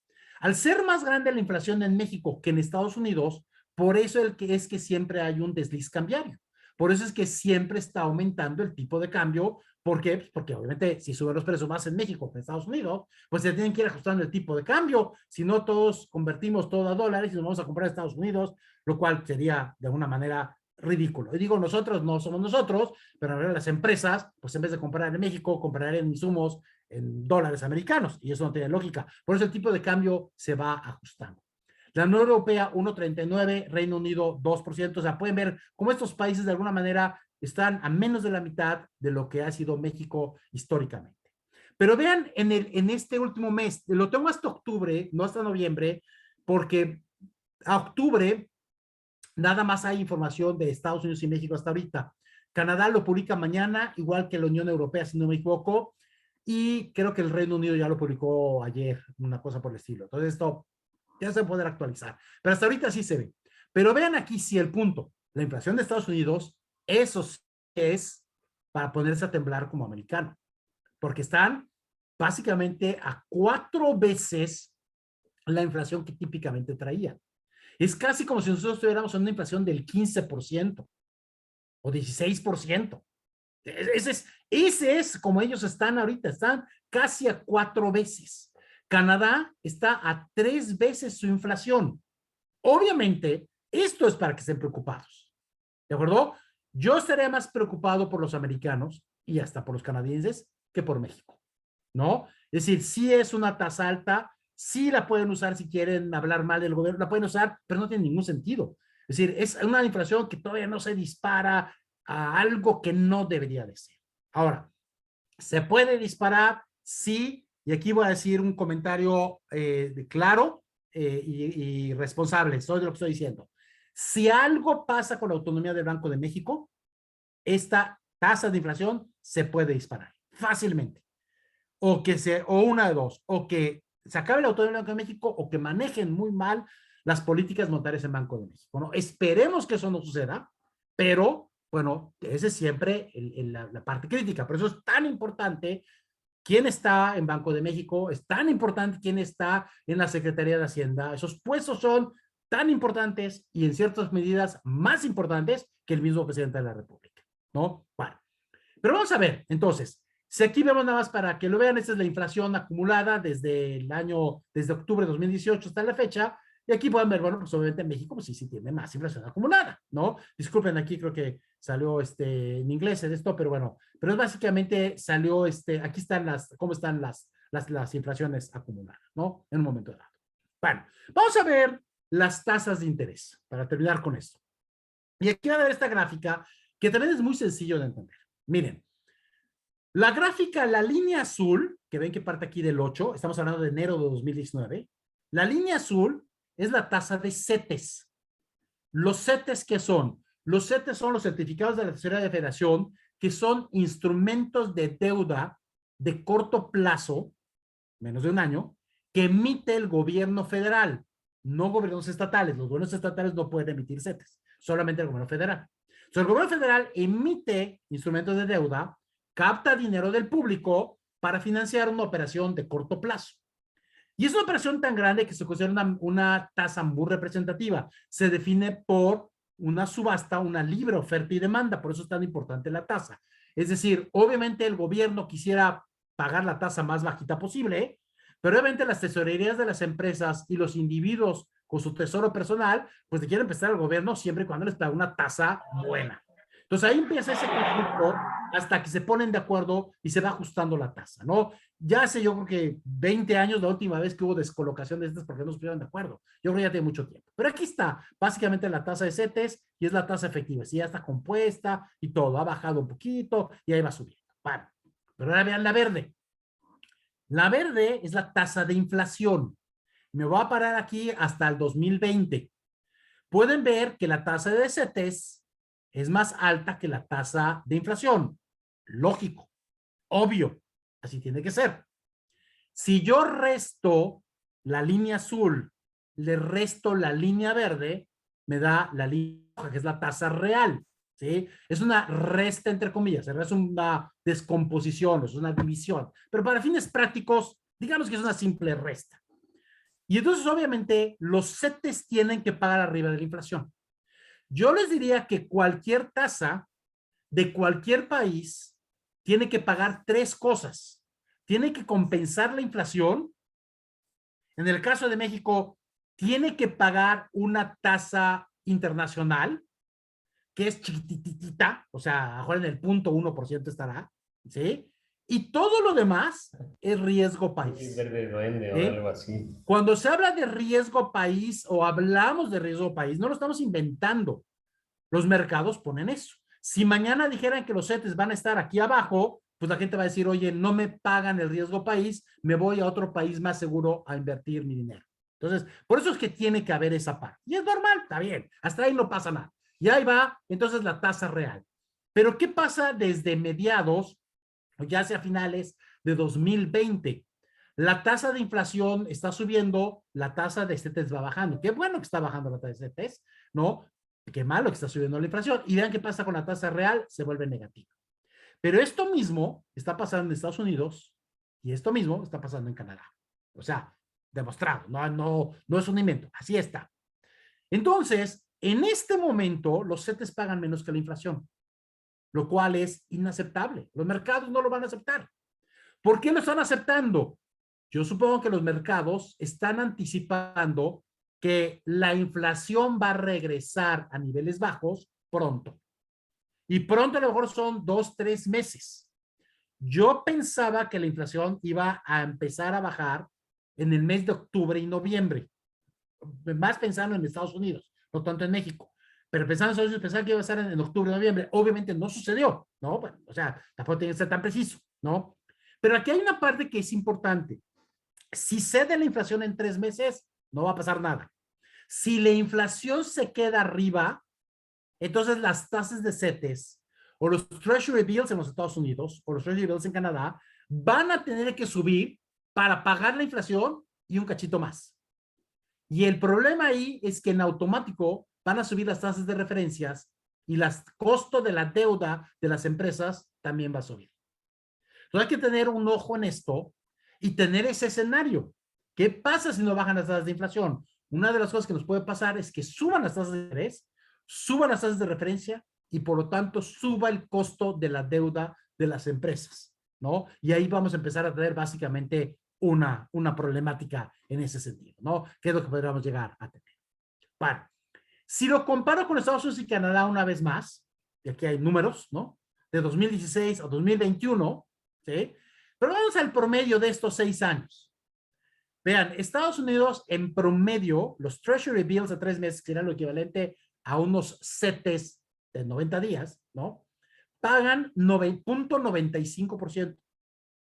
Al ser más grande la inflación en México que en Estados Unidos, por eso es que siempre hay un desliz cambiario. Por eso es que siempre está aumentando el tipo de cambio. ¿Por qué? Pues porque obviamente si suben los precios más en México que en Estados Unidos, pues se tienen que ir ajustando el tipo de cambio. Si no, todos convertimos todo a dólares y nos vamos a comprar a Estados Unidos, lo cual sería de alguna manera ridículo. Y digo, nosotros no somos nosotros, pero ahora las empresas, pues en vez de comprar en México, comprarán insumos en dólares americanos, y eso no tiene lógica. Por eso el tipo de cambio se va ajustando. La Unión Europea 1.39, Reino Unido 2%, o sea, pueden ver cómo estos países de alguna manera están a menos de la mitad de lo que ha sido México históricamente. Pero vean, en este último mes, lo tengo hasta octubre, no hasta noviembre, porque a octubre nada más hay información de Estados Unidos y México hasta ahorita. Canadá lo publica mañana, igual que la Unión Europea, si no me equivoco, y creo que el Reino Unido ya lo publicó ayer, una cosa por el estilo. Entonces esto ya se va a poder actualizar. Pero hasta ahorita sí se ve. Pero vean aquí sí el punto. La inflación de Estados Unidos, eso sí es para ponerse a temblar como americano. Porque están básicamente a 4 veces la inflación que típicamente traían. Es casi como si nosotros tuviéramos una inflación del 15% o 16%. Ese es como ellos están ahorita, están casi a 4 veces. Canadá está a 3 veces su inflación. Obviamente, esto es para que estén preocupados. ¿De acuerdo? Yo estaría más preocupado por los americanos y hasta por los canadienses que por México, ¿no? Es decir, sí es una tasa alta, sí la pueden usar si quieren hablar mal del gobierno, la pueden usar, pero no tiene ningún sentido. Es decir, es una inflación que todavía no se dispara a algo que no debería de ser. Ahora, ¿se puede disparar? Sí, y aquí voy a decir un comentario claro y responsable, soy de lo que estoy diciendo. Si algo pasa con la autonomía del Banco de México, esta tasa de inflación se puede disparar fácilmente. O una de dos, o que se acabe la autonomía del Banco de México o que manejen muy mal las políticas monetarias en Banco de México, ¿no? Esperemos que eso no suceda, pero bueno, esa es siempre la parte crítica. Por eso es tan importante quién está en Banco de México, es tan importante quién está en la Secretaría de Hacienda. Esos puestos son tan importantes y en ciertas medidas más importantes que el mismo presidente de la República, ¿no? Bueno, pero vamos a ver, entonces, si aquí vemos nada más para que lo vean, esta es la inflación acumulada desde octubre de 2018 hasta la fecha, y aquí pueden ver, bueno, pues obviamente en México, pues sí tiene más inflación acumulada, ¿no? Disculpen, aquí creo que salió en inglés de esto, pero bueno, pero básicamente salió aquí están cómo están las inflaciones acumuladas, ¿no? En un momento dado. Bueno, vamos a ver las tasas de interés, para terminar con esto. Y aquí van a ver esta gráfica, que también es muy sencillo de entender. Miren, la gráfica, la línea azul, que ven que parte aquí del 8, estamos hablando de enero de 2019, la línea azul es la tasa de CETES. ¿Los CETES qué son? Los CETES son los certificados de la Tesorería de Federación, que son instrumentos de deuda de corto plazo, menos de un año, que emite el gobierno federal, no gobiernos estatales. Los gobiernos estatales no pueden emitir CETES, solamente el gobierno federal. Entonces, el gobierno federal emite instrumentos de deuda, capta dinero del público para financiar una operación de corto plazo. Y es una operación tan grande que se considera una tasa muy representativa. Se define por una subasta, una libre oferta y demanda. Por eso es tan importante la tasa. Es decir, obviamente el gobierno quisiera pagar la tasa más bajita posible, pero obviamente las tesorerías de las empresas y los individuos con su tesoro personal, pues le quieren prestar al gobierno siempre y cuando les pague una tasa buena. Entonces ahí empieza ese conflicto hasta que se ponen de acuerdo y se va ajustando la tasa, ¿no? Ya hace yo creo que 20 años la última vez que hubo descolocación de estas porque no se pusieron de acuerdo. Yo creo que ya tiene mucho tiempo. Pero aquí está básicamente la tasa de CETES y es la tasa efectiva. Sí, ya está compuesta y todo. Ha bajado un poquito y ahí va subiendo. Bueno, pero ahora vean la verde. La verde es la tasa de inflación. Me voy a parar aquí hasta el 2020. Pueden ver que la tasa de CETES es más alta que la tasa de inflación. Lógico, obvio, así tiene que ser. Si yo resto la línea azul, le resto la línea verde, me da la línea roja, que es la tasa real. ¿Sí? Es una resta entre comillas, es una descomposición, es una división, pero para fines prácticos, digamos que es una simple resta. Y entonces, obviamente, los CETES tienen que pagar arriba de la inflación. Yo les diría que cualquier tasa de cualquier país tiene que pagar tres cosas. Tiene que compensar la inflación. En el caso de México, tiene que pagar una tasa internacional, que es chiquititita, o sea, ahora en el 0.1% estará, ¿sí? Y todo lo demás es riesgo país. Verde duende o algo así. Cuando se habla de riesgo país o hablamos de riesgo país, no lo estamos inventando. Los mercados ponen eso. Si mañana dijeran que los CETES van a estar aquí abajo, pues la gente va a decir, oye, no me pagan el riesgo país, me voy a otro país más seguro a invertir mi dinero. Entonces, por eso es que tiene que haber esa parte. Y es normal, está bien, hasta ahí no pasa nada. Y ahí va, entonces, la tasa real. Pero, ¿qué pasa desde mediados, o ya sea finales de 2020? La tasa de inflación está subiendo, la tasa de CETES va bajando. Qué bueno que está bajando la tasa de CETES, ¿no? Qué malo que está subiendo la inflación. Y vean qué pasa con la tasa real, se vuelve negativa. Pero esto mismo está pasando en Estados Unidos y esto mismo está pasando en Canadá. O sea, demostrado, no es un invento, así está. Entonces, en este momento, los CETES pagan menos que la inflación, lo cual es inaceptable. Los mercados no lo van a aceptar. ¿Por qué lo están aceptando? Yo supongo que los mercados están anticipando que la inflación va a regresar a niveles bajos pronto. Y pronto a lo mejor son 2, 3 meses. Yo pensaba que la inflación iba a empezar a bajar en el mes de octubre y noviembre. Más pensando en Estados Unidos, no tanto en México. Pero pensando en Estados Unidos, pensaba que iba a estar en octubre y noviembre. Obviamente no sucedió, ¿no? Bueno, o sea, tampoco tiene que ser tan preciso, ¿no? Pero aquí hay una parte que es importante. Si cede la inflación en 3 meses, no va a pasar nada. Si la inflación se queda arriba, entonces las tasas de CETES o los Treasury Bills en los Estados Unidos o los Treasury Bills en Canadá van a tener que subir para pagar la inflación y un cachito más. Y el problema ahí es que en automático van a subir las tasas de referencias y el costo de la deuda de las empresas también va a subir. Entonces hay que tener un ojo en esto y tener ese escenario. ¿Qué pasa si no bajan las tasas de inflación? Una de las cosas que nos puede pasar es que suban las tasas de interés, suban las tasas de referencia y por lo tanto suba el costo de la deuda de las empresas, ¿no? Y ahí vamos a empezar a tener básicamente una problemática en ese sentido, ¿no? ¿Qué es lo que podríamos llegar a tener? Bueno, si lo comparo con Estados Unidos y Canadá una vez más, y aquí hay números, ¿no? De 2016 a 2021, ¿sí? Pero vamos al promedio de estos 6 años. Vean, Estados Unidos en promedio, los Treasury Bills de 3 meses, que era lo equivalente a unos CETES de 90 días, ¿no? Pagan 9.95%.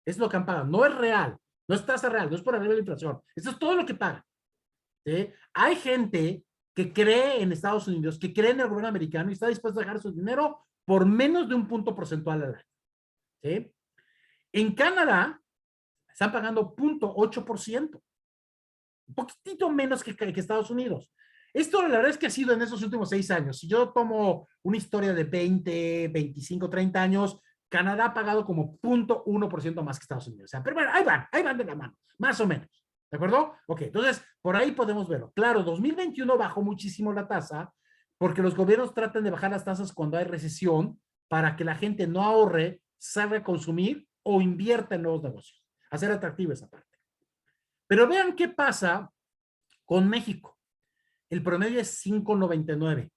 Es lo que han pagado. No es real, no es tasa real, no es por arriba de la inflación. Eso es todo lo que pagan. ¿Sí? Hay gente que cree en Estados Unidos, que cree en el gobierno americano y está dispuesto a dejar su dinero por menos de un punto porcentual al año. ¿Sí? En Canadá están pagando 0.8%, un poquitito menos que Estados Unidos. Esto la verdad es que ha sido en esos últimos 6 años. Si yo tomo una historia de 20, 25, 30 años, Canadá ha pagado como 0.1% más que Estados Unidos. O sea, pero bueno, ahí van de la mano, más o menos. ¿De acuerdo? Ok, entonces por ahí podemos verlo. Claro, 2021 bajó muchísimo la tasa porque los gobiernos tratan de bajar las tasas cuando hay recesión para que la gente no ahorre, salga a consumir o invierta en nuevos negocios. Hacer atractiva esa parte. Pero vean qué pasa con México. el promedio es 5.99.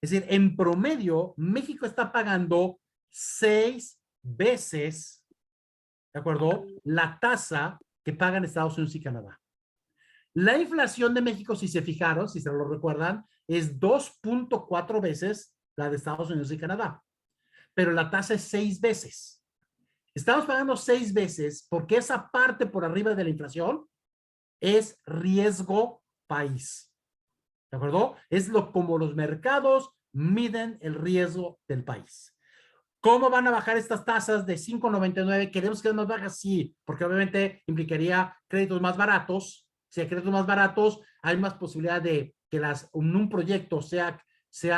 Es decir, en promedio, México está pagando 6 veces, ¿de acuerdo?, la tasa que pagan Estados Unidos y Canadá. La inflación de México, si se fijaron, si se lo recuerdan, es 2.4 veces la de Estados Unidos y Canadá, pero la tasa es 6 veces. Estamos pagando 6 veces porque esa parte por arriba de la inflación es riesgo país. ¿De acuerdo? Es como los mercados miden el riesgo del país. ¿Cómo van a bajar estas tasas de 5.99? ¿Queremos que más bajas? Sí, porque obviamente implicaría créditos más baratos. Si hay créditos más baratos, hay más posibilidad de que un proyecto sea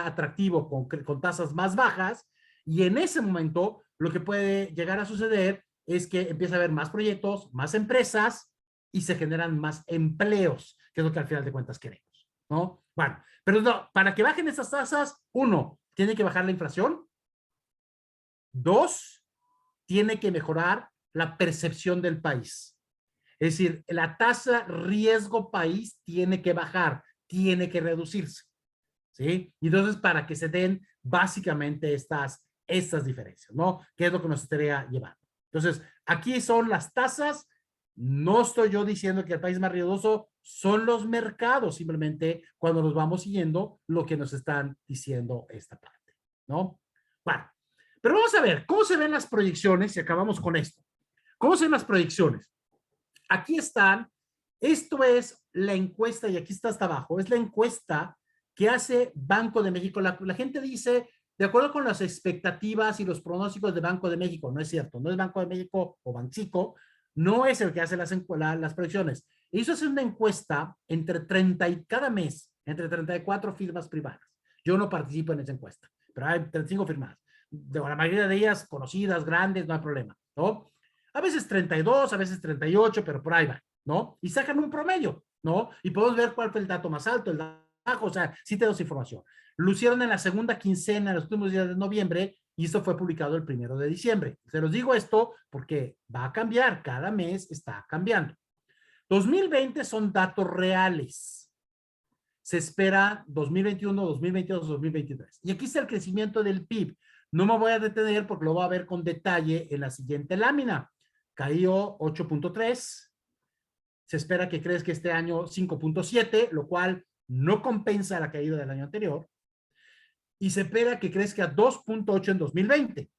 atractivo con tasas más bajas. Y en ese momento, lo que puede llegar a suceder es que empieza a haber más proyectos, más empresas y se generan más empleos, que es lo que al final de cuentas queremos, ¿no? Bueno, pero no, para que bajen esas tasas, uno, tiene que bajar la inflación. Dos, tiene que mejorar la percepción del país. Es decir, la tasa riesgo país tiene que bajar, tiene que reducirse. ¿Sí? Y entonces, para que se den básicamente estas diferencias, ¿no? ¿Qué es lo que nos estaría llevando? Entonces, aquí son las tasas. No estoy yo diciendo que el país más riesgoso son los mercados, simplemente cuando nos vamos siguiendo lo que nos están diciendo esta parte, ¿no? Bueno, pero vamos a ver cómo se ven las proyecciones y acabamos con esto. ¿Cómo se ven las proyecciones? Aquí están, esto es la encuesta y aquí está hasta abajo, es la encuesta que hace Banco de México. La gente dice, de acuerdo con las expectativas y los pronósticos de Banco de México, no es cierto, no es Banco de México o Banxico, no es el que hace las proyecciones. Ellos hacen una encuesta entre 30 y cada mes, entre 34 firmas privadas. Yo no participo en esa encuesta, pero hay 35 firmas. De la mayoría de ellas conocidas, grandes, no hay problema, ¿no? A veces 32, a veces 38, pero por ahí va, ¿no? Y sacan un promedio, ¿no? Y podemos ver cuál fue el dato más alto, el dato bajo, o sea, sí tenemos información. Lo hicieron en la segunda quincena, en los últimos días de noviembre, y esto fue publicado el 1 de diciembre. Se los digo esto porque va a cambiar, cada mes está cambiando. 2020 son datos reales. Se espera 2021, 2022, 2023. Y aquí está el crecimiento del PIB. No me voy a detener porque lo voy a ver con detalle en la siguiente lámina. Cayó 8.3. Se espera que crezca este año 5.7, lo cual no compensa la caída del año anterior. Y se espera que crezca 2.8 en 2020.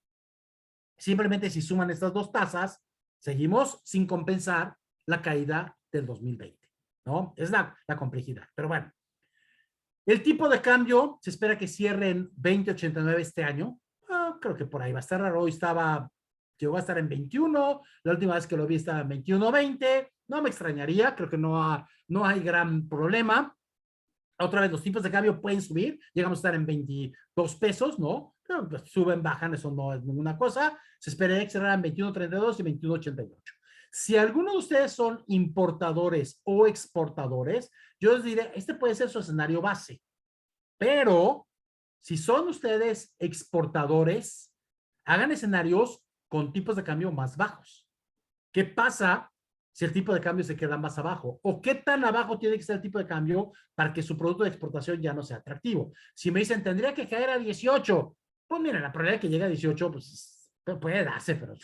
Simplemente si suman estas dos tasas, seguimos sin compensar la caída del 2020, ¿no? Es la complejidad. Pero bueno, el tipo de cambio se espera que cierre en 20.89 este año. Creo que por ahí va a estar raro. Hoy llegó a estar en 21. La última vez que lo vi estaba en 21.20. No me extrañaría. Creo que no hay gran problema. Otra vez, los tipos de cambio pueden subir. Llegamos a estar en 22 pesos, ¿no? Pero pues, suben, bajan, eso no es ninguna cosa. Se esperaría que cerraran 21.32 y 21.88. Si alguno de ustedes son importadores o exportadores, yo les diré, este puede ser su escenario base. Pero si son ustedes exportadores, hagan escenarios con tipos de cambio más bajos. ¿Qué pasa si el tipo de cambio se queda más abajo? ¿O qué tan abajo tiene que ser el tipo de cambio para que su producto de exportación ya no sea atractivo? Si me dicen, tendría que caer a 18, pues miren, la probabilidad de que llegue a 18, pues puede darse, pero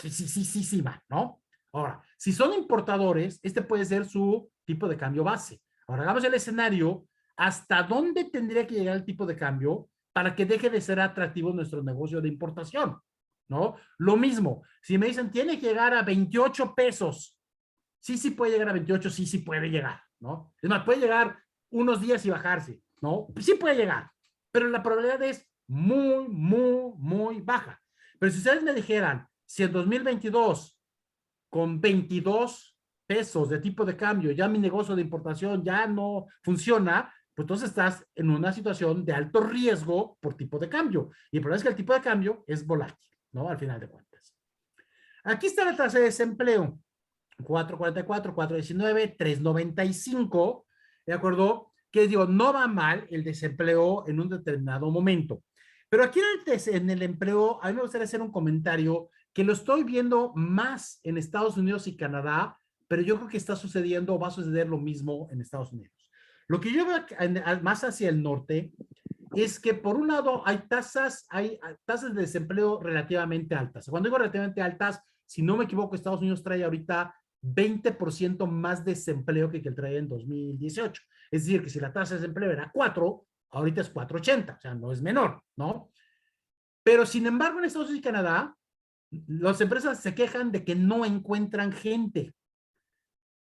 sí va, ¿no? Ahora, si son importadores, este puede ser su tipo de cambio base. Ahora, hagamos el escenario, ¿hasta dónde tendría que llegar el tipo de cambio para que deje de ser atractivo nuestro negocio de importación? ¿No? Lo mismo, si me dicen, tiene que llegar a 28 pesos, sí puede llegar a 28, sí puede llegar, ¿no? Es más, puede llegar unos días y bajarse, ¿no? Sí puede llegar, pero la probabilidad es muy baja. Pero si ustedes me dijeran, si en 2022, con 22 pesos de tipo de cambio, ya mi negocio de importación ya no funciona, pues entonces estás en una situación de alto riesgo por tipo de cambio. Y el problema es que el tipo de cambio es volátil, ¿no? Al final de cuentas. Aquí está la tasa de desempleo. 4.44, 4.19, 3.95, ¿de acuerdo? Que digo, no va mal el desempleo en un determinado momento. Pero aquí en el empleo, a mí me gustaría hacer un comentario que lo estoy viendo más en Estados Unidos y Canadá, pero yo creo que está sucediendo o va a suceder lo mismo en Estados Unidos. Lo que yo veo más hacia el norte es que por un lado hay tasas de desempleo relativamente altas. Cuando digo relativamente altas, si no me equivoco, Estados Unidos trae ahorita 20% más desempleo que el traía en 2018. Es decir, que si la tasa de desempleo era 4, ahorita es 4.80, o sea, no es menor, ¿no? Pero sin embargo, en Estados Unidos y Canadá, las empresas se quejan de que no encuentran gente.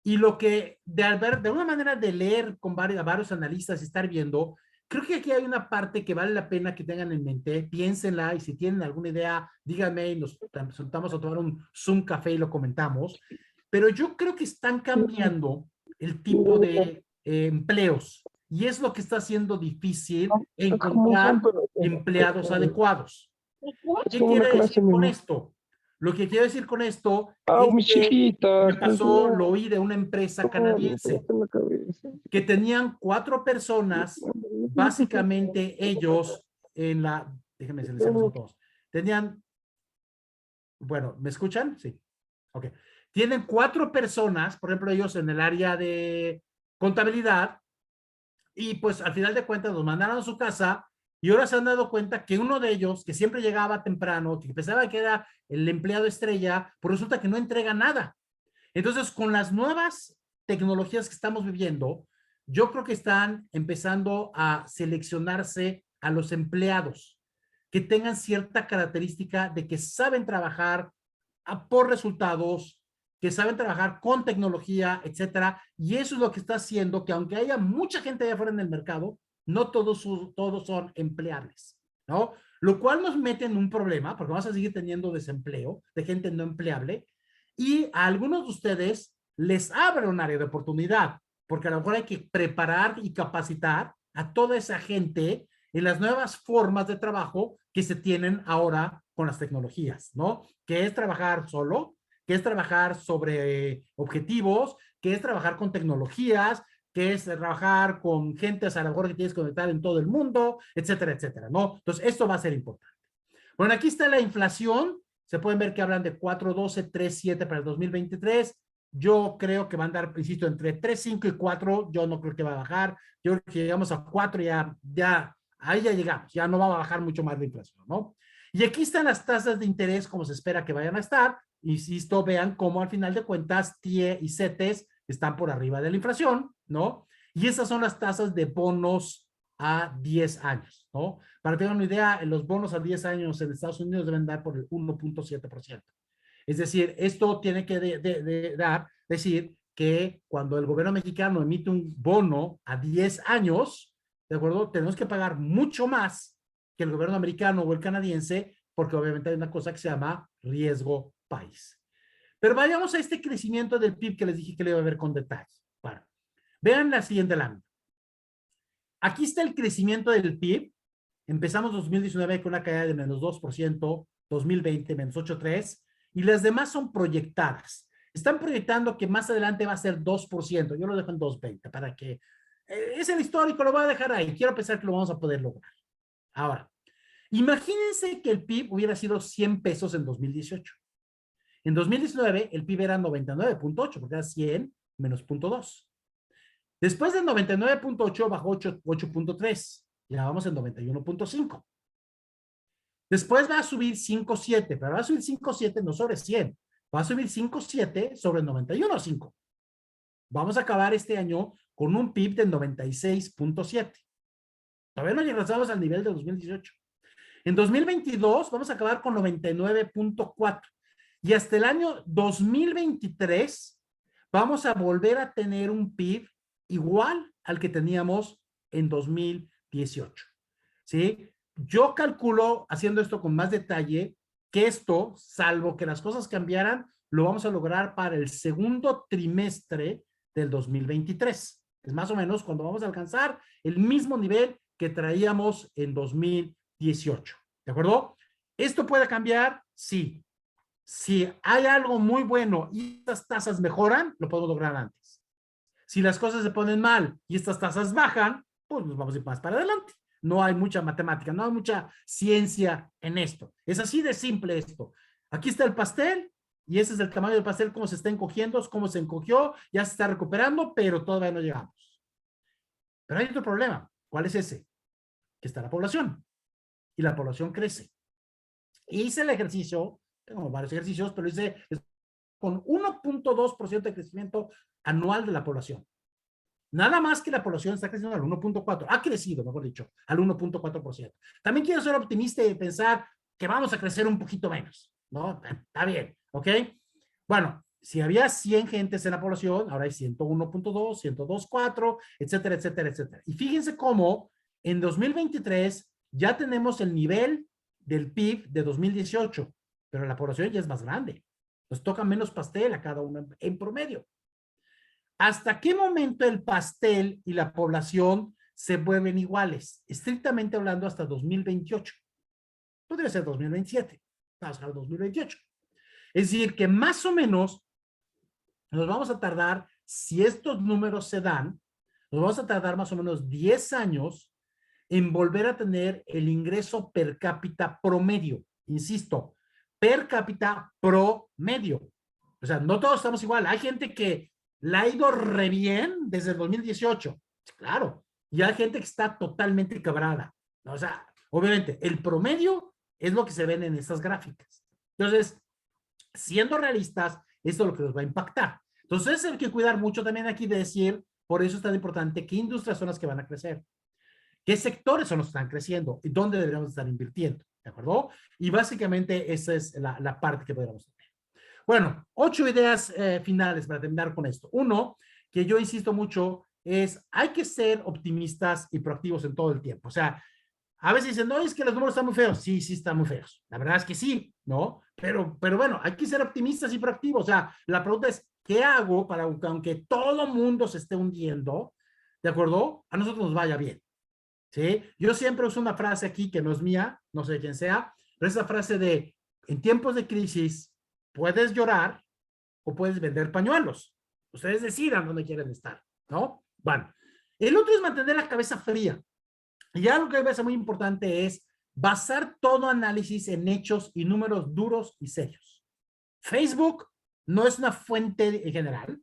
Y lo que, de una manera de leer con varios analistas y estar viendo, creo que aquí hay una parte que vale la pena que tengan en mente, piénsenla y si tienen alguna idea, díganme y nos sentamos a tomar un Zoom café y lo comentamos. Pero yo creo que están cambiando el tipo de empleos y es lo que está haciendo difícil encontrar empleados adecuados. ¿Qué quiere decir con esto? Lo que quiero decir con esto es Mis que chiquitas. me pasó, lo oí de una empresa canadiense que tenían 4 personas, básicamente ellos déjenme silenciarlos a todos. Tenían, bueno, ¿me escuchan? Sí. Ok. Tienen 4 personas, por ejemplo, ellos en el área de contabilidad, y pues al final de cuentas los mandaron a su casa y ahora se han dado cuenta que uno de ellos, que siempre llegaba temprano, que pensaba que era el empleado estrella, pues resulta que no entrega nada. Entonces, con las nuevas tecnologías que estamos viviendo, yo creo que están empezando a seleccionarse a los empleados que tengan cierta característica de que saben trabajar por resultados, que saben trabajar con tecnología, etcétera. Y eso es lo que está haciendo que aunque haya mucha gente allá afuera en el mercado, no todos son empleables, ¿no? Lo cual nos mete en un problema porque vamos a seguir teniendo desempleo de gente no empleable y a algunos de ustedes les abre un área de oportunidad porque a lo mejor hay que preparar y capacitar a toda esa gente en las nuevas formas de trabajo que se tienen ahora con las tecnologías, ¿no? Que es trabajar solo, que es trabajar sobre objetivos, que es trabajar con tecnologías, que es trabajar con gente a lo mejor que tienes que conectar en todo el mundo, etcétera, etcétera, ¿no? Entonces, esto va a ser importante. Bueno, aquí está la inflación. Se pueden ver que hablan de 4.12, 3.7 para el 2023. Yo creo que va a andar, insisto, entre 3.5 y 4. Yo no creo que va a bajar. Yo creo que llegamos a 4 y ahí ya llegamos. Ya no va a bajar mucho más la inflación, ¿no? Y aquí están las tasas de interés, como se espera que vayan a estar. Insisto, vean cómo al final de cuentas TIE y CETES están por arriba de la inflación, ¿no? Y esas son las tasas de bonos a 10 años, ¿no? Para tener una idea, los bonos a 10 años en Estados Unidos deben dar por el 1.7%. Es decir, esto tiene que decir que cuando el gobierno mexicano emite un bono a 10 años, ¿de acuerdo? Tenemos que pagar mucho más que el gobierno americano o el canadiense, porque obviamente hay una cosa que se llama riesgo país. Pero vayamos a este crecimiento del PIB que les dije que le iba a ver con detalle. Bueno, vean la siguiente lámina. Aquí está el crecimiento del PIB. Empezamos 2019 con una caída de menos 2%, 2020 menos 8.3%, y las demás son proyectadas. Están proyectando que más adelante va a ser 2%. Yo lo dejo en 2.20 para que es el histórico, lo voy a dejar ahí. Quiero pensar que lo vamos a poder lograr. Ahora, imagínense que el PIB hubiera sido 100 pesos en 2018. En 2019 el PIB era 99.8 porque era 100 menos 0.2. Después de 99.8 bajó 8.3. Ya vamos en 91.5. Después va a subir 5.7, pero va a subir 5.7 no sobre 100. Va a subir 5.7 sobre 91.5. Vamos a acabar este año con un PIB de 96.7. Todavía no llegamos al nivel de 2018. En 2022 vamos a acabar con 99.4. Y hasta el año 2023 vamos a volver a tener un PIB igual al que teníamos en 2018. ¿Sí? Yo calculo, haciendo esto con más detalle, que esto, salvo que las cosas cambiaran, lo vamos a lograr para el segundo trimestre del 2023. Es más o menos cuando vamos a alcanzar el mismo nivel que traíamos en 2018. ¿De acuerdo? ¿Esto puede cambiar? Sí. Si hay algo muy bueno y estas tasas mejoran, lo podemos lograr antes. Si las cosas se ponen mal y estas tasas bajan, pues nos vamos a ir más para adelante. No hay mucha matemática, no hay mucha ciencia en esto. Es así de simple esto. Aquí está el pastel y ese es el tamaño del pastel, cómo se está encogiendo, cómo se encogió, ya se está recuperando, pero todavía no llegamos. Pero hay otro problema. ¿Cuál es ese? Que está la población. Y la población crece. Hice el ejercicio, tengo varios ejercicios, pero hice con 1.2% de crecimiento anual de la población. Nada más que la población está creciendo al 1.4%. Ha crecido, mejor dicho, al 1.4%. También quiero ser optimista y pensar que vamos a crecer un poquito menos, ¿no? Está bien, ¿ok? Bueno, si había 100 gentes en la población, ahora hay 101.2, 102.4, etcétera, etcétera, etcétera. Y fíjense cómo en 2023 ya tenemos el nivel del PIB de 2018, pero la población ya es más grande. Nos toca menos pastel a cada uno en promedio. ¿Hasta qué momento el pastel y la población se vuelven iguales? Estrictamente hablando, hasta 2028. Podría ser 2027, vamos a 2028. Es decir, que más o menos nos vamos a tardar, si estos números se dan, nos vamos a tardar más o menos 10 años en volver a tener el ingreso per cápita promedio. Insisto, per cápita promedio. O sea, no todos estamos igual. Hay gente que la ha ido re bien desde el 2018. Claro. Y hay gente que está totalmente quebrada. O sea, obviamente, el promedio es lo que se ven en estas gráficas. Entonces, siendo realistas, esto es lo que nos va a impactar. Entonces, hay que cuidar mucho también aquí de decir, por eso es tan importante, qué industrias son las que van a crecer, qué sectores son los que están creciendo y dónde deberíamos estar invirtiendo, ¿de acuerdo? Y básicamente esa es la parte que podríamos tener. Bueno, 8 ideas finales para terminar con esto. Uno, que yo insisto mucho, es hay que ser optimistas y proactivos en todo el tiempo. O sea, a veces dicen, no, es que los números están muy feos. Sí, sí están muy feos. La verdad es que sí, ¿no? Pero bueno, hay que ser optimistas y proactivos. O sea, la pregunta es, ¿qué hago para que aunque todo mundo se esté hundiendo, ¿de acuerdo? A nosotros nos vaya bien, ¿sí? Yo siempre uso una frase aquí que no es mía, no sé quién sea, pero es la frase de, en tiempos de crisis, puedes llorar o puedes vender pañuelos. Ustedes decidan dónde quieren estar, ¿no? Bueno, el otro es mantener la cabeza fría. Y algo que me parece muy importante es basar todo análisis en hechos y números duros y serios. Facebook no es una fuente en general,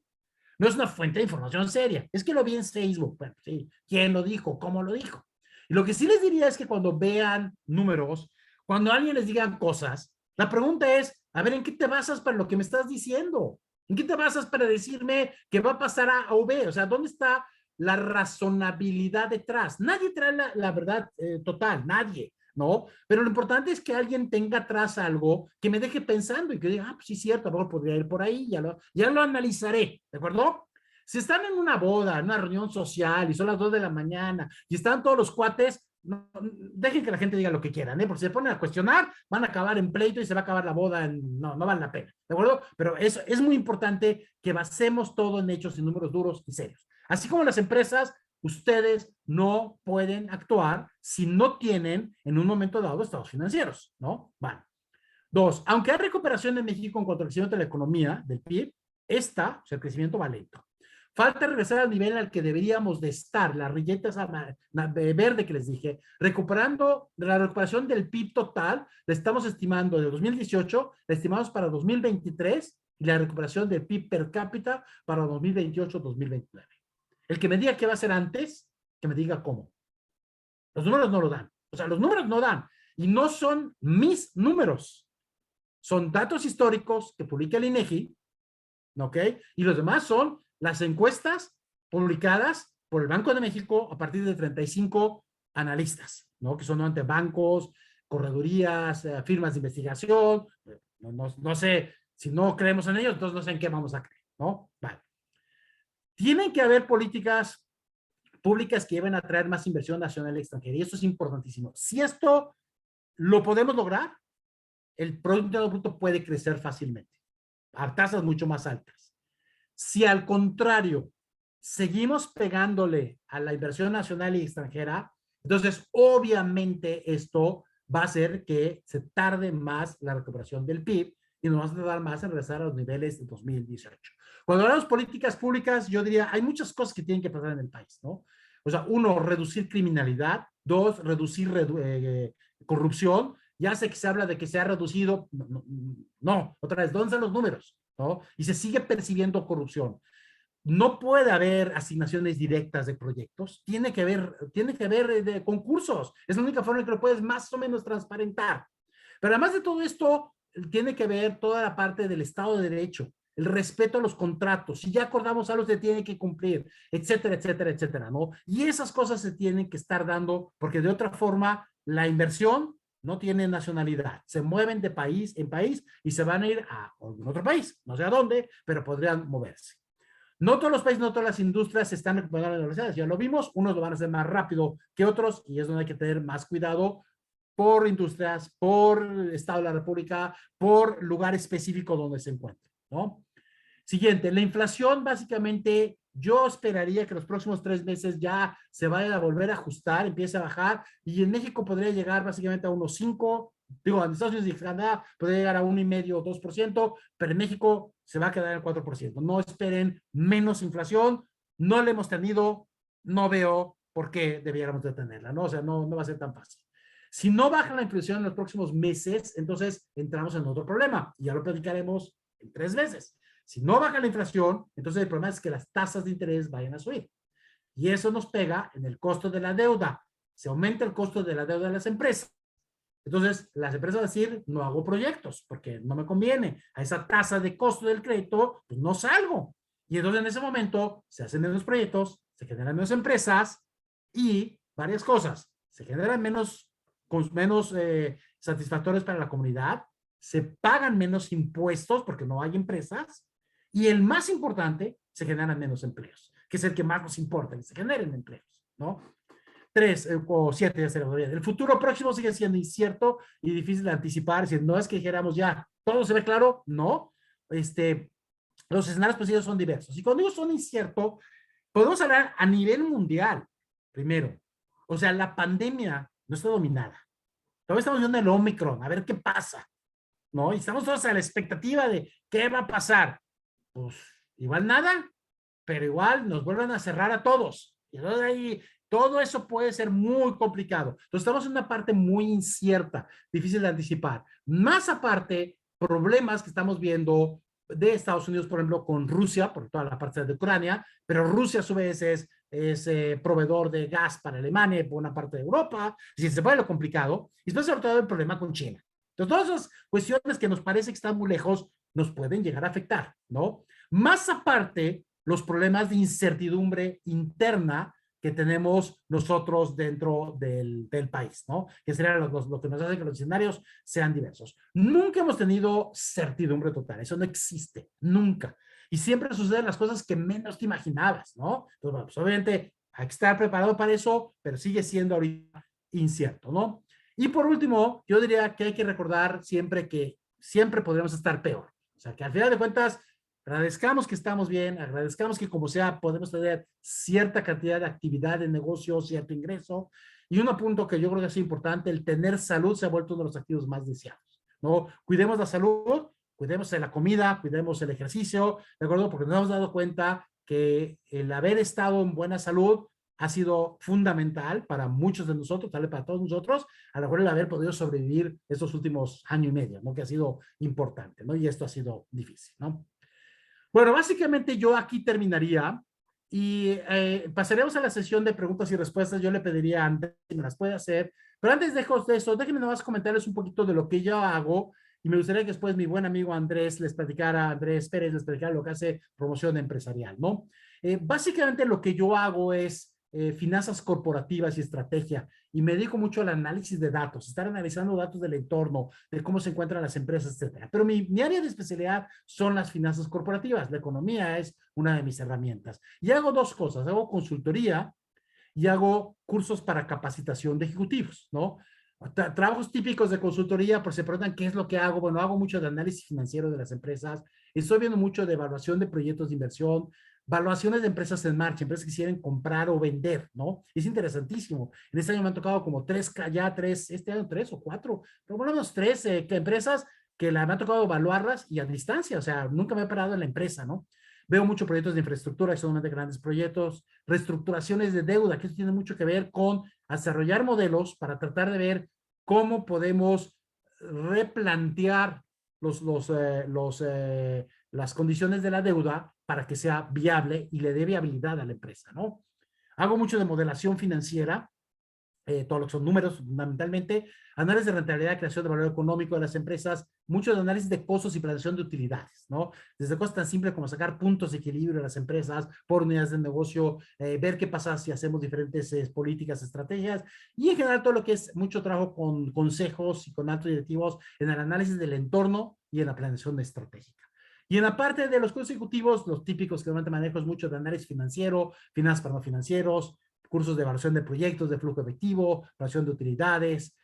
no es una fuente de información seria. Es que lo vi en Facebook. Bueno, sí, ¿quién lo dijo? ¿Cómo lo dijo? Y lo que sí les diría es que cuando vean números, cuando alguien les diga cosas, la pregunta es, a ver, ¿en qué te basas para lo que me estás diciendo? ¿En qué te basas para decirme que va a pasar A o B? O sea, ¿dónde está la razonabilidad detrás? Nadie trae la verdad total, nadie, ¿no? Pero lo importante es que alguien tenga atrás algo que me deje pensando y que diga, ah, pues sí, es cierto, a lo mejor podría ir por ahí, ya lo analizaré, ¿de acuerdo? Si están en una boda, en una reunión social y son las 2 de la mañana y están todos los cuates, no, dejen que la gente diga lo que quieran, ¿eh? Porque si se ponen a cuestionar, van a acabar en pleito y se va a acabar la boda. No vale la pena, ¿de acuerdo? Pero eso es muy importante que basemos todo en hechos y números duros y serios. Así como las empresas, ustedes no pueden actuar si no tienen en un momento dado estados financieros, ¿no? Bueno. Dos, aunque hay recuperación en México en cuanto al crecimiento de la economía, del PIB, o sea, el crecimiento va lento. Falta regresar al nivel al que deberíamos de estar, la rilleta esa verde que les dije, recuperando la recuperación del PIB total, la estamos estimando de 2018, la estimamos para 2023 y la recuperación del PIB per cápita para 2028-2029. El que me diga qué va a ser antes, que me diga cómo. Los números no lo dan. O sea, los números no dan. Y no son mis números. Son datos históricos que publica el INEGI, ¿ok? Y los demás son las encuestas publicadas por el Banco de México a partir de 35 analistas, ¿no? Que son ante bancos, corredurías, firmas de investigación. No sé, si no creemos en ellos, entonces no sé en qué vamos a creer, ¿no? Vale. Tienen que haber políticas públicas que lleven a traer más inversión nacional y extranjera. Y esto es importantísimo. Si esto lo podemos lograr, el Producto Interno Bruto puede crecer fácilmente a tasas mucho más altas. Si al contrario seguimos pegándole a la inversión nacional y extranjera, entonces obviamente esto va a hacer que se tarde más la recuperación del PIB y nos va a tardar más en regresar a los niveles de 2018. Cuando hablamos de políticas públicas, yo diría, hay muchas cosas que tienen que pasar en el país, ¿no? O sea, uno, reducir criminalidad. Dos, reducir corrupción. Ya sé que se habla de que se ha reducido. No, otra vez, ¿dónde están los números? ¿No? Y se sigue percibiendo corrupción. No puede haber asignaciones directas de proyectos, tiene que haber de concursos. Es la única forma en que lo puedes más o menos transparentar. Pero además de todo esto, tiene que ver toda la parte del Estado de Derecho, el respeto a los contratos. Si ya acordamos algo, se tiene que cumplir, etcétera, etcétera, etcétera, ¿no? Y esas cosas se tienen que estar dando, porque de otra forma, la inversión no tiene nacionalidad. Se mueven de país en país y se van a ir a otro país, no sé a dónde, pero podrían moverse. No todos los países, no todas las industrias se están recuperando las universidades. Ya lo vimos, unos lo van a hacer más rápido que otros y es donde hay que tener más cuidado por industrias, por Estado de la República, por lugar específico donde se encuentre, ¿no? Siguiente, la inflación básicamente yo esperaría que los próximos 3 meses ya se vaya a volver a ajustar, empiece a bajar y en México podría llegar básicamente a unos 5, digo, en Estados Unidos y Canadá podría llegar a 1,5 o 2%, pero en México se va a quedar en el 4%. No esperen menos inflación, no la hemos tenido, no veo por qué debiéramos de tenerla, ¿no? O sea, no va a ser tan fácil. Si no baja la inflación en los próximos meses, entonces entramos en otro problema y ya lo platicaremos en 3 meses. Si no baja la inflación, entonces el problema es que las tasas de interés vayan a subir. Y eso nos pega en el costo de la deuda. Se aumenta el costo de la deuda de las empresas. Entonces, las empresas van a decir, no hago proyectos porque no me conviene. A esa tasa de costo del crédito, pues no salgo. Y entonces en ese momento se hacen menos proyectos, se generan menos empresas y varias cosas. Se generan menos satisfactorios para la comunidad, se pagan menos impuestos porque no hay empresas y el más importante, se generan menos empleos, que es el que más nos importa, que se generen empleos, ¿no? 3 o 7 ya será bien. El futuro próximo sigue siendo incierto y difícil de anticipar. Si no es que dijéramos ya, todo se ve claro, no. Los escenarios posibles son diversos. Y cuando digo son inciertos, podemos hablar a nivel mundial, primero. O sea, la pandemia no está dominada. Todavía estamos viendo el Omicron, a ver qué pasa, ¿no? Y estamos todos a la expectativa de qué va a pasar. Pues igual nada, pero igual nos vuelven a cerrar a todos. Y entonces ahí todo eso puede ser muy complicado. Entonces estamos en una parte muy incierta, difícil de anticipar. Más aparte, problemas que estamos viendo de Estados Unidos, por ejemplo, con Rusia, por toda la parte de Ucrania, pero Rusia a su vez es proveedor de gas para Alemania y por una parte de Europa, y se puede lo complicado, y después sobre todo el problema con China. Entonces, todas esas cuestiones que nos parece que están muy lejos, nos pueden llegar a afectar, ¿no? Más aparte, los problemas de incertidumbre interna que tenemos nosotros dentro del país, ¿no? Que sería lo que nos hace que los escenarios sean diversos. Nunca hemos tenido certidumbre total, eso no existe, nunca. Y siempre suceden las cosas que menos te imaginabas, ¿no? Entonces, bueno, pues obviamente hay que estar preparado para eso, pero sigue siendo ahorita incierto, ¿no? Y por último, yo diría que hay que recordar siempre que siempre podríamos estar peor. O sea, que al final de cuentas, agradezcamos que estamos bien, agradezcamos que como sea podemos tener cierta cantidad de actividad de negocio, cierto ingreso. Y un punto que yo creo que es importante, el tener salud se ha vuelto uno de los activos más deseados, ¿no? Cuidemos la salud, cuidemos de la comida, cuidemos el ejercicio, ¿de acuerdo? Porque nos hemos dado cuenta que el haber estado en buena salud ha sido fundamental para muchos de nosotros, tal vez para todos nosotros, a lo mejor el haber podido sobrevivir estos últimos año y medio, ¿no? Que ha sido importante, ¿no? Y esto ha sido difícil, ¿no? Bueno, básicamente yo aquí terminaría y pasaremos a la sesión de preguntas y respuestas. Yo le pediría a Andrés si me las puede hacer, pero antes de eso, déjenme nomás comentarles un poquito de lo que yo hago y me gustaría que después mi buen amigo Andrés Pérez les platicara lo que hace promoción empresarial, ¿no? Básicamente lo que yo hago es finanzas corporativas y estrategia y me dedico mucho al análisis de datos, estar analizando datos del entorno, de cómo se encuentran las empresas, etcétera. Pero mi área de especialidad son las finanzas corporativas. La economía es una de mis herramientas. Y hago dos cosas. Hago consultoría y hago cursos para capacitación de ejecutivos, ¿no? Trabajos típicos de consultoría, por si se preguntan qué es lo que hago. Bueno, hago mucho de análisis financiero de las empresas. Estoy viendo mucho de evaluación de proyectos de inversión, valuaciones de empresas en marcha, empresas que quieren comprar o vender, ¿no? Es interesantísimo. En este año me han tocado como este año 3 o 4, pero por lo menos 3 empresas que me ha tocado evaluarlas y a distancia, o sea, nunca me he parado en la empresa, ¿no? Veo muchos proyectos de infraestructura, que son de grandes proyectos, reestructuraciones de deuda, que eso tiene mucho que ver con desarrollar modelos para tratar de ver cómo podemos replantear las condiciones de la deuda para que sea viable y le dé viabilidad a la empresa, ¿no? Hago mucho de modelación financiera, todo lo que son números fundamentalmente, análisis de rentabilidad, creación de valor económico de las empresas, mucho de análisis de costos y planeación de utilidades, ¿no? Desde cosas tan simples como sacar puntos de equilibrio de las empresas por unidades de negocio, ver qué pasa si hacemos diferentes políticas, estrategias, y en general todo lo que es mucho trabajo con consejos y con altos directivos en el análisis del entorno y en la planeación estratégica. Y en la parte de los cursos ejecutivos, los típicos que normalmente manejo es mucho de análisis financiero, finanzas para no financieros, cursos de evaluación de proyectos, de flujo efectivo, evaluación de utilidades,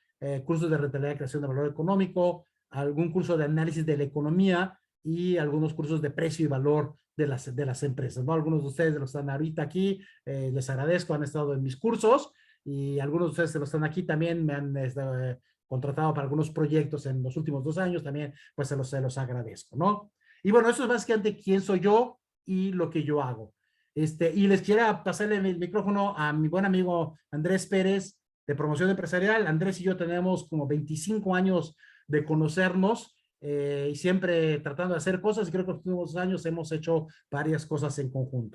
cursos de rentabilidad y creación de valor económico, algún curso de análisis de la economía y algunos cursos de precio y valor de las empresas, ¿no? Algunos de ustedes de los que están ahorita aquí, les agradezco, han estado en mis cursos y algunos de ustedes de los que están aquí también me han contratado para algunos proyectos en los últimos 2 años, también pues se los agradezco, ¿no? Y bueno, eso es básicamente quién soy yo y lo que yo hago. Y les quiero pasarle el micrófono a mi buen amigo Andrés Pérez de Promoción Empresarial. Andrés y yo tenemos como 25 años de conocernos y siempre tratando de hacer cosas y creo que en los últimos años hemos hecho varias cosas en conjunto.